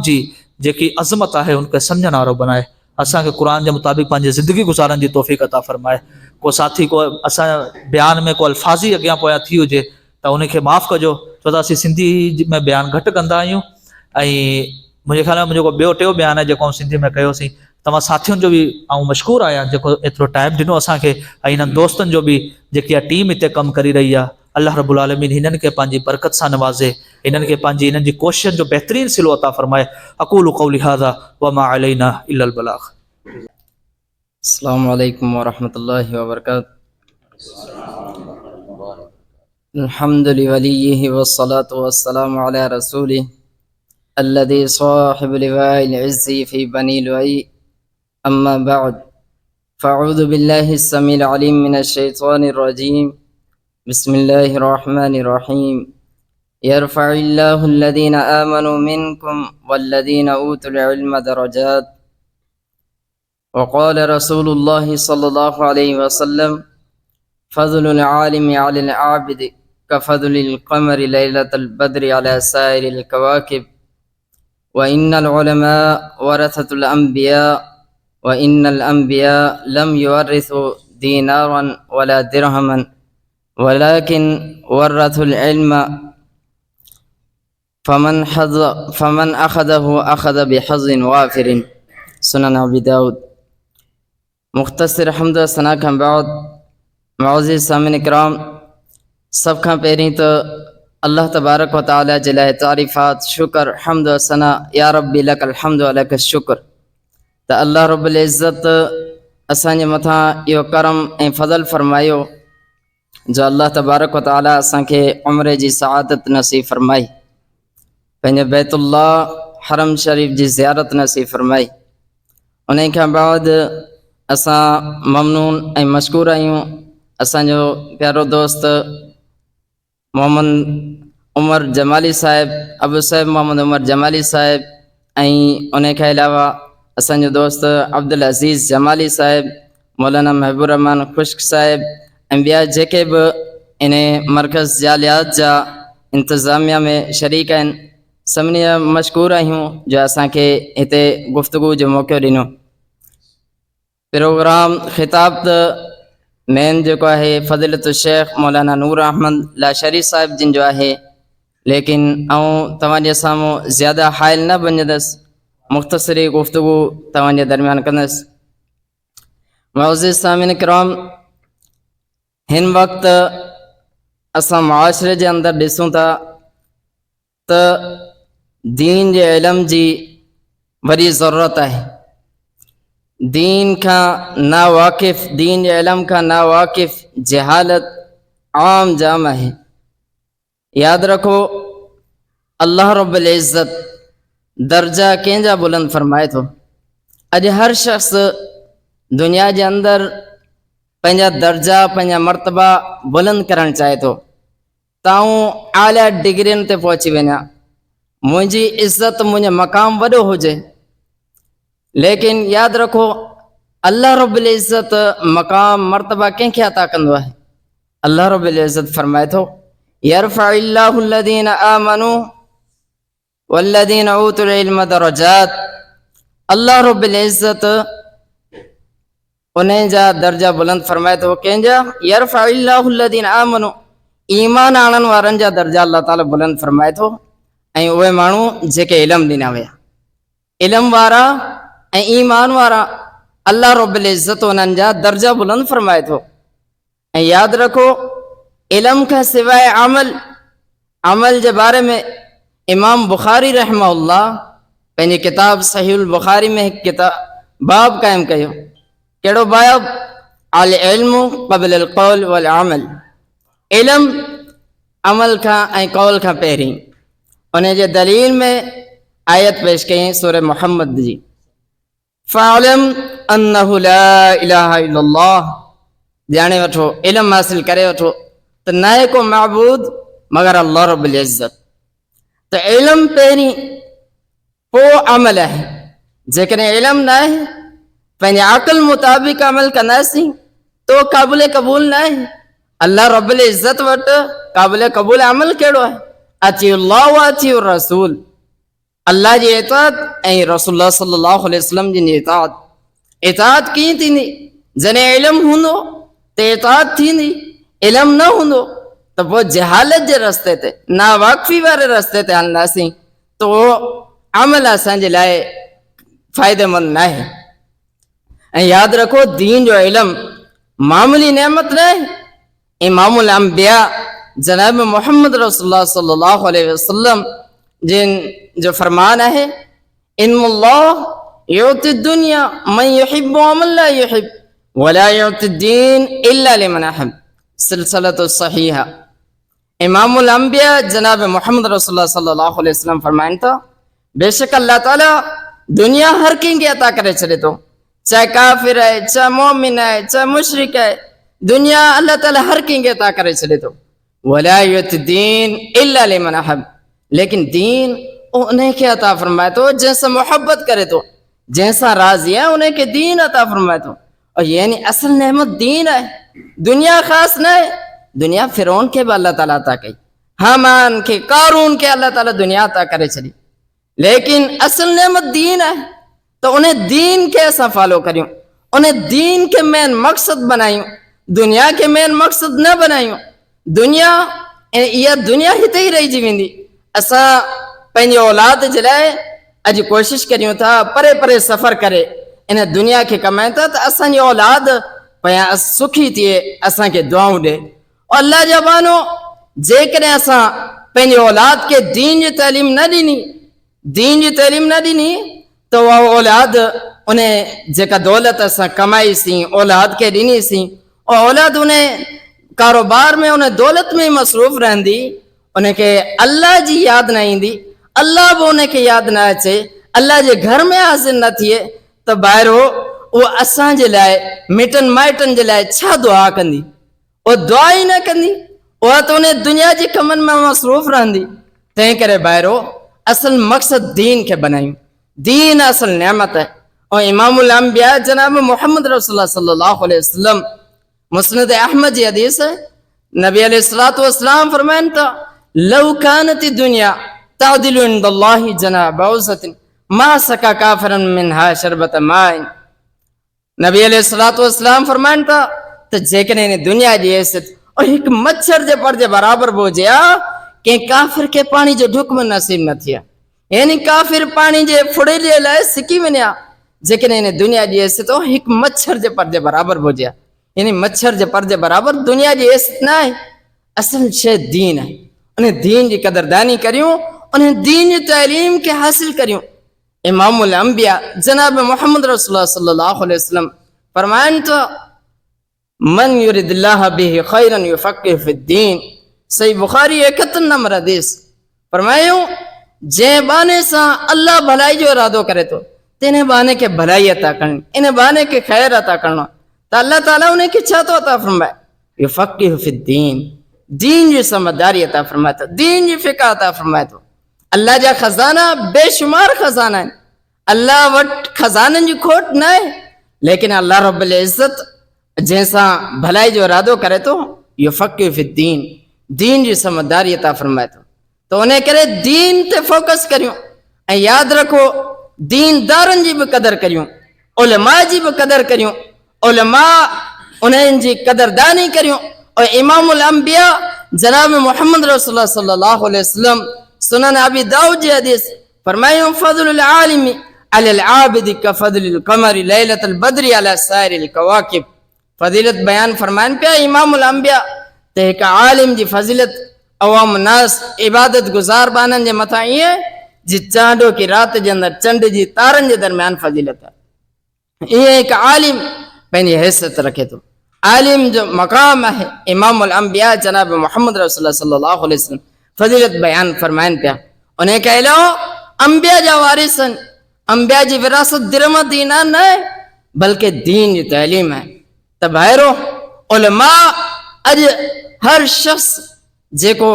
जी जेकी अज़मत आहे उनखे सम्झण वारो बनाए, असांखे क़ुर जे मुताबिक़ पंहिंजी ज़िंदगी गुज़ारण जी तौफ़ीक़ अता फरमाए। को साथी को असां बयान में को अल्फाज़ी अॻियां पोयां थी हुजे त उनखे माफ़ कजो, छो त असीं सिंधी में बयान घटि कंदा आहियूं। ऐं मुंहिंजे ख़्याल में मुंहिंजो ॿियो टियों बयान आहे जेको सिंधी में कयोसीं। तव्हां साथियुनि जो बि आउं मशकूर आहियां जेको एतिरो टाइम ॾिनो असांखे, ऐं हिननि दोस्तनि जो बि जेकी आहे टीम हिते कमु करे रही आहे। अल्लाह रब्बुल आलमीन हिननि खे पंहिंजी बरकत सां नवाज़े, हिननि खे पंहिंजी हिननि जी कोशिशनि जो बहितरीन सिलो अता फरमाए। अक़ूलु क़ौली हाज़ा व मा अलैना इल्लल बलाग़। अस्सलामु अलैकुम व रहमतुल्लाहि व बरकातुहू। अल्हम्दुलिल्लाहि वलिय्यिहि वस्सलातु वस्सलामु अला रसूलिहि अल्लज़ी साहिबु लिवाइल इज़्ज़ि फ़ी बनी लुअय्य। अम्मा बअद, फ़अऊज़ु बिल्लाहि अस्समीइल अलीम मिनश शैतानिर रजीम। बिस्मिल्लाहिर रहमानिर रहीम। यरफ़इल्लाहु अल्लज़ीना आमनू मिनकुम वल्लज़ीना ऊतुल इल्म दरजात। वक़ाल रसूलुल्लाहि सल्लल्लाहु अलैहि वसल्लम फ़ज़्लुल आलिमि अलल आबिदि कफ़ज़्लिल क़मरि लैलतल बद्रि अला साइरिल कवाकिब। व इन्नल उलमा वरसतुल अंबिया व इन्नल अंबिया लम युवर्रिसु दीनारन वला दिरहमन वलाकिन वर्रथुल इल्म फमन अख़ज़हु अख़ज़ बिहज़्ज़िन वाफ़िरिन। सुनन अबी दाऊद। मुख़्तसर हम्द व सना खां बाद मुअज़्ज़िज़ सामिन इकराम, सब खां पहिरीं तो अल्लाह तबारक व तआला जे लाइ तारीफ़ात, शुक्र, हम्द व सना। या रब्बी लकल हम्द व लक शुक्र। त अल्लाह रब्बुल इज़्ज़त असांजे मथां इहो करम ऐं फज़ल फरमायो जो अल्लाह तबारक व तआला असांखे उम्र जी सआदत नसीब फरमाई, पंहिंजे बैतुल्लाह हरम शरीफ़ जी ज़ियारत नसीब फरमाई। उन खां बाद असां ममनून ऐं मशकूर आहियूं असांजो प्यारो दोस्त मोहम्मद उमर जमाली साहिब, अबू साहिब मोहम्मद उमर जमाली साहिब, ऐं उन खां अलावा असांजो दोस्त अब्दुल अज़ीज़ जमाली साहिब, मौलाना महबूब रहमान ख़ुश्क साहिब, ऐं ॿिया जेके बि इन मरकज़ जालियात जा इंतज़ामिया में शरीक आहिनि, सभिनी जा मशकूर आहियूं जो असांखे हिते गुफ़्तगू जो मौक़ो ॾिनो। प्रोग्राम ख़िताब त मेन जेको आहे फ़ज़ीलत शेख मौलाना नूर अहमद लाशरी साहिब जिन जो आहे, लेकिन आउं तव्हांजे साम्हूं ज़्यादा हाइल न बणंदसि, मुख़्तसरी गुफ़्तगू तव्हांजे दरमियान कंदसि। मुअज़्ज़िज़ सामिन इकराम, हिन वक़्तु असां मुआशरे जे अंदरि ॾिसूं था त दीन जे इल्म जी वरी ज़रूरत आहे। दीन का ना वाकिफ़, दीन जे इल्म का ना वाकिफ़ जहालत आम जाम है। याद रखो अल्लाह रब्बुल इज़्ज़त दर्जा कंहिंजा बुलंद फरमाए थो। अॼु हर शख़्स दुनिया जे अंदरि पंहिंजा दर्जा पंहिंजा मर्तबा बुलंद करणु चाहे थो। ताऊं आला डिग्रियुनि ते पहुची वञा, मुंहिंजी इज़्ज़त मुंहिंजो मक़ाम वॾो हुजे, लेकिन यादि रखो अल्लाह रब्बुल इज़्ज़त मक़ाम मर्तबा कंहिंखे अता कंदो आहे। अल्लाह रब्बुल इज़्ज़त फरमाए थो यरफ़इल्लाहु अल्लज़ीना आमनू वल्लज़ीना ऊतुल इल्म दरजात। अल्लाह रब्बुल इज़्ज़त उन्हें जा दर्जा बुलंद फरमाए थो। कंहिंजा? यरफ़इल्लाहु अल्लज़ीना आमनू, ईमान आणण वारनि जा दर्जा अल्लाह ताला बुलंद फरमाए थो। ऐं उहे माण्हू जेके इल्म ॾिना विया, इल्म वारा ऐं ईमान वारा, अल्लाह रब्बुल इज़्ज़त उन्हनि जा दर्जा बुलंद फरमाए थो। ऐं यादि रखो इल्म खां सवाइ अमल जे बारे में इमाम बुखारी रहमहुल्लाह पंहिंजी किताब सहीहुल बुखारी में हिकु बाब क़ाइमु कयो। कहिड़ो बाब? अल इल्मु क़ब्ल अल क़ौल वल अमल, इल्म अमल खां ऐं कौल खां पहिरीं। उन जे दलील में आयत पेश कई सूरह मुहम्मद जी, फ़अलम अन्नहु ला इलाहा इल्लल्लाह, ॼाणे वठो, इल्म हासिल करे वठो त न आहे को महबूद मगर अल्लाह रब्बुल इज़्ज़त। त इल्म पहिरीं पोइ अमल आहे। जेकॾहिं इल्म न आहे, पंहिंजे अक़ल मुताबिक़ अमल कंदासीं तो क़ाबिल क़बूल न आहे। अल्लाह रब्बुल इज़्ज़त वटि क़ाबिल क़बूल अमल कहिड़ो आहे? अतिउल्लाह व अतिउर रसूल, अल्लाह जी इताअत ऐं रसूलुल्लाह सल्लल्लाहु अलैहि वसल्लम जी इताअत। इताअत कीअं थींदी? जॾहिं इल्म हूंदो त इताअत थींदी, इल्म न हूंदो त पोइ जहालत जे रस्ते ते, नावाक़फ़ी वारे रस्ते ते हलंदासीं त उहो अमल असांजे लाइ फ़ाइदेमंद न आहे। ऐं यादि रखो दीन जो इल्म मामूली नेमत न आहे। इमामुल अंबिया जनाब मोहम्मद रसूलुल्लाह सल्लल्लाहु अलैहि वसल्लम जिन जो फरमान है, इन्नल्लाह युति दुनिया मन युहिब्बु व मन ला युहिब वला युति दीन इल्ला लिमन अहब, सिलसिलतु सहीहा। इमामुल अंबिया जनाब मोहम्मद रसूलुल्लाह सल्लल्लाहु अलैहि वसल्लम फरमाइनि था, बेशक अल्लाह ताला दुनिया हर कंहिंखे अता करे छॾे थो, चाहे काफ़िर आहे, चाहे मोमिन आहे, चाहे मुशरिक आहे, दुनिया अल्लाह ताला हर कंहिंखे अता करे छॾे थो। वला युति दीन इल्ला लिमन अहब, लेकिन दीन उनखे अता फरमाए थो जंहिंसां मोहब्बत करे थो, जंहिंसां राज़ी आहे उनखे दीन अता फरमाए थो। और यानी असल नेमत दीन है, दुनिया ख़ास न है। दुनिया फिरौन के भी अल्लाह ताला अता कई, हामान के, कारून के अल्लाह ताला दुनिया अता करे छॾी, लेकिन असल नेमत दीन है। तो उन्हें दीन के असां फॉलो करियूं, उन्हें दीन के मेन मकसद बनायूं, दुनिया के मेन मकसद न बनायूं। दुनिया इहा दुनिया हिते ही रहिजी वेंदी। असां पंहिंजे औलाद जे लाइ अॼु कोशिश करियूं था परे परे सफ़र करे इन दुनिया खे कमाइनि था त असांजी औलाद सुखी थिए, असांखे दुआऊं ॾे। अल्लाह जा बानो, जेकॾहिं असां पंहिंजे औलाद खे दीन जी तालीम न ॾिनी, दीन जी तालीम न ॾिनी त उहा औलाद उन जेका दौलत असां कमाईसीं औलाद खे ॾिनीसीं, और औलाद उन कारोबार में उन दौलत में मसरूफ़ रहंदी, उनखे अल्लाह जी यादि न ईंदी, अल्लाह बि उनखे यादि न अचे, अल्लाह जे घर में हाज़िर न थिए त ॿाहिरो उहा असांजे लाइ मिटनि माइटनि जे लाइ छा दुआ कंदी? उहा दुआ ई न कंदी, उहा त उन दुनिया जे कमनि में मसरूफ़ रहंदी। तंहिं करे ॿाहिरो असल मक़सद दीन खे बनायूं, दीन असल नेमत है। और इमामुल अंबिया जनाब मोहम्मद रसूलुल्लाह सल्लल्लाहु अलैहि वसल्लम मुस्नद अहमद जी हदीस है, नबी अलैहिस्सलातु वस्सलाम फरमाइनि था, लौ कानत दुनिया तादिलु इंदल्लाहि जनाह बऊज़तिन मा सका काफिरन मिनहा शरबत माइन। नबी अलैहिस्सलातु वस्सलाम फरमाइनि था त जेकॾहिं इन दुनिया जी हैसियत और हिकु मच्छर जे पर जे बराबरि बि हुजे हा, कंहिं काफ़िर खे पाणी जो ढुक में नसीब न थिए, यानी काफ़िर पाणी जे फुड़ेले लाइ सिकी वञे हा। जेकॾहिं इन दुनिया जी हैसियत हिकु मच्छर जे पर जे बराबरि बि हुजे हा, यानी मच्छर जे पर जे बराबरि दुनिया जी हैसियत न आहे। असल शइ दीन आहे, उन दीन जी क़दरदानी करियूं, उन्हें दीन जी तालीम के हासिल करियूं। इमामुल अंबिया जनाब मोहम्मद रसूलुल्लाह सल्लल्लाहु अलैहि वसल्लम फरमाइन तो मन युरिदिल्लाह बिही खैरन युफक्किहु फिद्दीन। सही बुखारी 71 नंबर हदीस। फरमायो जे बाने सा अल्लाह भलाई जो इरादो करे तो तेने बाने के भलाई अता करनी, इन्हें बाने के खैर अता करना, तो अल्लाह ताला उन्हें की छा तो अता फरमाए युफक्किहु फिद्दीन, दीन जी समझदारी अता फरमाए तो, दीन जी फिका अता फरमाए तो। अल्लाह जा खजाना बेशुमार खजाना है, अल्लाह वट खजानन जी खोट न है, लेकिन अल्लाह रब्बुल इज्जत जैसा भलाई जो इरादो करे तो युफक्किहु फिद्दीन, दीन जी समझदारी अता फरमाए तो उन्हें करे दीन ते फोकस करियूं। ऐं याद रखो दीनदारन जी भी कदर करियूं, उलमा जी भी कदर करियूं, उलमा उन्हें जी कदरदानी करियूं। और इमामुल अंबिया जनाब मोहम्मद रसूलुल्लाह सल्लल्लाहु अलैहि वसल्लम सुनन अबी दाऊद जी हदीस फरमायो फज़लुल आलिमी अलल आबिदी का फज़लुल कमरी लैलतुल बद्री अला साइरिल कवाकिब। फजीलत बयान फरमान पे इमामुल अंबिया ते एक आलिम जी फजीलत अवाम नास इबादत गुजार बानन जे मथा ये जी चांडो की रात जे अंदर चंड जी तारन जे दरमियान फजीलत है। ये एक आलिम पंहिंजी हैसियत रखे तो, आलिम जो मकाम है इमामुल अंबिया जनाब मोहम्मद रसूलुल्लाह सल्लल्लाहु अलैहि वसल्लम फजीलत बयान फरमाइन पिया। उन्हें कहलो अंबिया जा वारिसन, अंबिया जी विरासत दिरम दीना न है बल्कि दीन जी तालीम है। त भाइरो उलमा अज हर शख्स जेको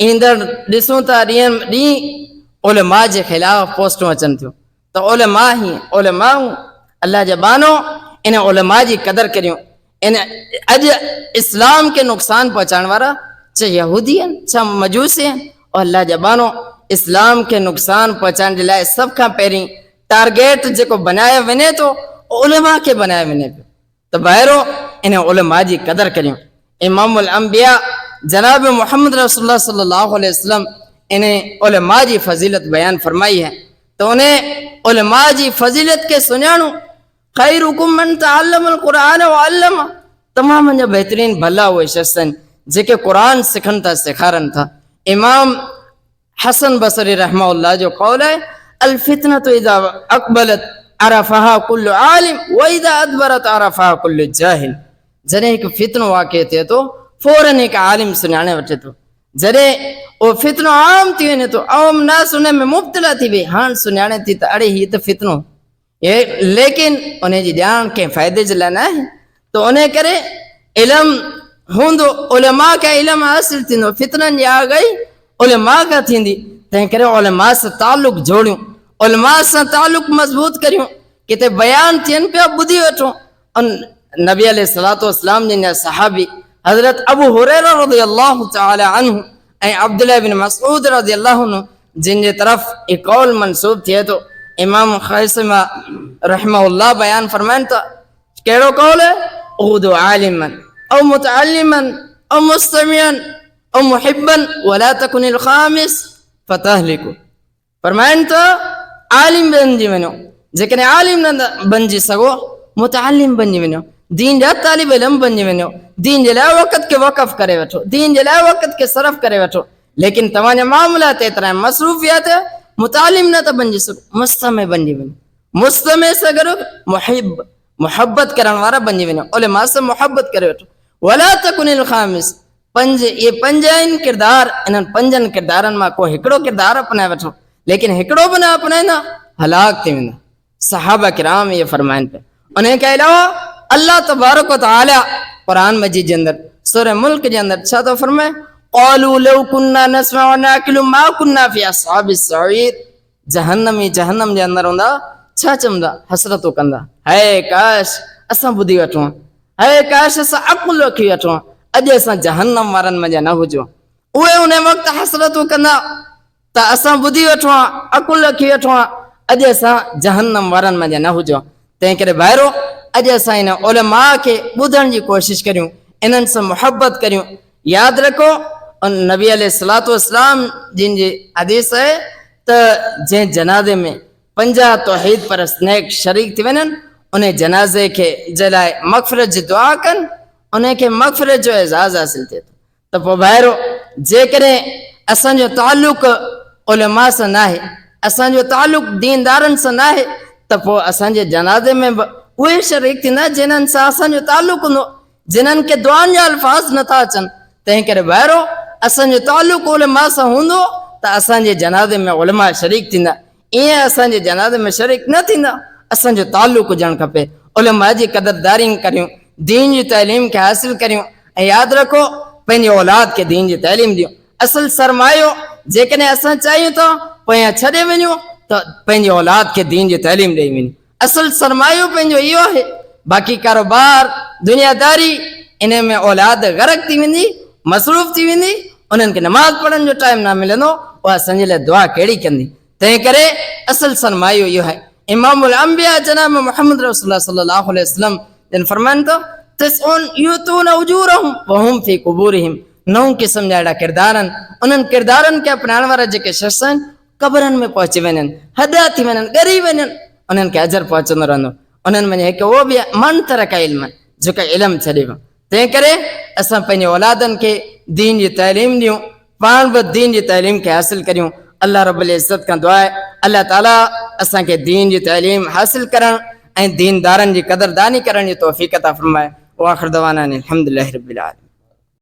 ईंदड़ ॾिसूं था ॾींहं ॾींहुं उलमा जे ख़िलाफ़ पोस्टूं अचनि थियूं, त उलमा ही उलमा अल्लाह जा बानो इन उलमा जी कदर करियूं। इन अॼु इस्लाम के नुक़सान पहुचाइण वारा चाहे यहूदी आहिनि चाहे मजूसी आहिनि, और अल्लाह जा बानो इस्लाम के नुक़सान पहुचाइण जे लाइ सभ खां पहिरीं टारगेट जेको बनायो वञे थो उलमा खे बनायो वञे पियो। त ॿाहिरो इन उलमा जी कदर करियूं। इमामुल अंबिया जनाब मोहम्मद रसूलुल्लाह सल्लल्लाहु अलैहि वसल्लम इन उलमा जी फजीलत बयान फरमाई है, तो उन्हें उलमा जी फजीलत के सुञाणो। खैरुकुम मन तअल्लमल क़ुरान व अल्लम, तमाम जा बेहतरीन भला उहे शख्स आहिनि जेके क़ुरान सिखनि था सेखारनि था। इमाम हसन बसरी रहमहुल्लाह जो कौल है अल फितनतु इज़ा अक़बलत अरफ़हा कुल्लु आलिम व इज़ा अदबरत अरफ़हा कुल्लु जाहिल। जॾहिं हिकु फितनो वाक़िअ थिए थो फौरन हिकु आलिम सुञाणे वठे थो, जॾहिं उहो फितनो आम थी वञे थो आम नास उन में मुब्तला थी वई, हाणे सुञाणे थी त अड़े हीअ त फितनो ये, लेकिन उनजी ॼाण कंहिं फ़ाइदे जे लाइ न आहे। त उन करे इल्मु हूंदो उलमा खे इल्मु हासिल थींदो, फितननि जी आगाही उलमा खां थींदी। तंहिं करे उलमा सां तालुक़ जोड़ियूं, उलमा सां तालुक़ मज़बूत करियूं, किथे बयान थियनि पिया ॿुधी वठूं। नबी अलैहिस्सलातु वस्सलाम जिन सहाबी हज़रत अबू हुरैरा रज़ियल्लाहु तआला अन्हु ऐं अब्दुल्लाह बिन मसऊद रज़ियल्लाहु अन्हु जिन जे तरफ़ एक कौल मंसूब थिए थो, इमाम ख़ासिमा रहमहुल्लाह बयान फरमाइनि था कहिड़ो कौल है उदु आलिमन औ मुतअल्लिमन औ मुस्तमिअन औ मुहिब्बन वला तकुनिल ख़ामिस फतहलिकु। फरमाइनि था आलिम बणिजी वञो, जेकॾहिं आलिम न बणिजी सघो मुतअल्लिम बणिजी वञो, दीन जा तालिब इल्म बणिजी वञो, दीन जे लाइ वक़्त खे वक़फ़ करे वठो, दीन जे लाइ वक़्त खे सरफ़ करे वठो। लेकिन तव्हांजा मामलात एतिरा मसरूफ़ियात मुतालिम न त बणिजी सघो, मुस्तमे बणिजी वञो, मुस्तमे सां गॾु मुहब्बत करण वारा बणिजी वञो, उलमा सां मुहब्बत करे वठो। वला तकुनिल ख़ामिस, पंज ये पंज आहिनि किरदार, इन्हनि पंजनि किरदारनि मां को हिकिड़ो किरदार अपनाए वठो, लेकिन हिकिड़ो बि न अपनाईंदा हलाक थी वेंदा। सहाबा किराम ये फरमाइनि पिया। उन खां अलावा अल्लाह तबारक व तआला क़ुरान मजीद जे अंदरि सूरह मुल्क जे अंदरि छा थो फरमाए क़ालू लौ कुन्ना नस्मअ व नअक़िलु मा कुन्ना फी अस्हाबिस सईर। जहन्नमी जहन्नम जे अंदरि हूंदा छा चवंदा, हसरतूं कंदा, है काश असां ॿुधी वठूं, है काश असां अक़ुल रखी वठूं, अॼु असां जहन्नम वारनि मञा न हुजूं। उहे उन वक़्तु हसरतूं कंदा त असां ॿुधी वठूं, अक़ुल रखी वठूं, अॼु असां जहन्नम वारनि मञा न हुजूं। तंहिं करे ॿाहिरो अॼु असां इन उलमा खे ॿुधण जी कोशिशि करियूं, इन्हनि सां मुहबत करियूं। यादि रखो नबी अलैहिस्सलातु वस्सलाम जिन जी हदीस आहे त जंहिं जनाज़े में 50 तौहीद परस्त नेक शरीक थी वञनि उन जनाज़े खे जे लाइ मग़फ़िरत जी दुआ कनि, उन खे मग़फ़िरत जो एज़ाज़ हासिल थिए थो। त पोइ ॿाहिरो जेकॾहिं असांजो तालुक़ उलमा सां न आहे, असांजो तालुक़ दीनदारनि सां न आहे, त पोइ असांजे जनाज़े में बि उहे शरीक थींदा जिन्हनि सां असांजो तालुक़ हूंदो, जिन्हनि खे दुआनि जा अल्फाज़ नथा अचनि। तंहिं करे ॿाहिरो असांजो तालुक़ उलमा सां हूंदो त असांजे जनाज़े में उलमा शरीक थींदा, ईअं असांजे जनाज़े में शरीक न थींदा। असांजो तालुक़ हुजणु खपे, उलमा जी क़दरदारी करियूं, दीन जी तइलीम खे हासिल करियूं, ऐं यादि रखो पंहिंजी औलाद खे दीन जी तइलीम ॾियूं। असुल सरमायो जेकॾहिं असां चाहियूं था पोयां छॾे वञूं त पंहिंजी औलाद खे दीन जी तइलीम ॾेई वञूं। असुल सरमायो पंहिंजो इहो आहे। बाक़ी कारोबार दुनियादारी इन में औलाद ग़रक़ थी वेंदी, मसरूफ़ थी वेंदी, उन्हनि खे नमाज़ पढ़ण जो टाइम न मिलंदो, उहा असांजे लाइ दुआ कहिड़ी कंदी। तंहिं करे असुल सरमायो इहो आहे। इमामुल अंबिया जनाब मुहम्मद रसूलुल्लाह सल्लल्लाहु अलैहि वसल्लम जिन फरमाइनि था तिसउन यूतून उजूरहुम वहुम फी कुबूरिहिम, 9 क़िस्म जा अहिड़ा किरदार आहिनि, उन्हनि किरदारनि खे अपनाइण वारा जेके शख़्स आहिनि क़बरनि में पहुची वञनि, हदा थी वञनि, ॻरी वञनि, उन्हनि खे अजर पहुचंदो रहंदो। उन्हनि में हिकु उहो बि मन तरक इल्म जेको इल्मु छॾे वियो। तंहिं करे असां पंहिंजे औलादनि खे दीन जी तइलीम ॾियूं, पाण बि दीन जी तइलीम खे हासिल करियूं। अल्लाह रब्बुल इज़्ज़त खां दुआ आहे अल्लाह ताला असांखे दीन जी तइलीम हासिल करणु ऐं दीनदारनि जी क़दरदानी करण जी तौफ़ीक़ अता फ़रमाए। व आख़िर दवाना अनिल हम्दुलिल्लाहि रब्बिल आलमीन।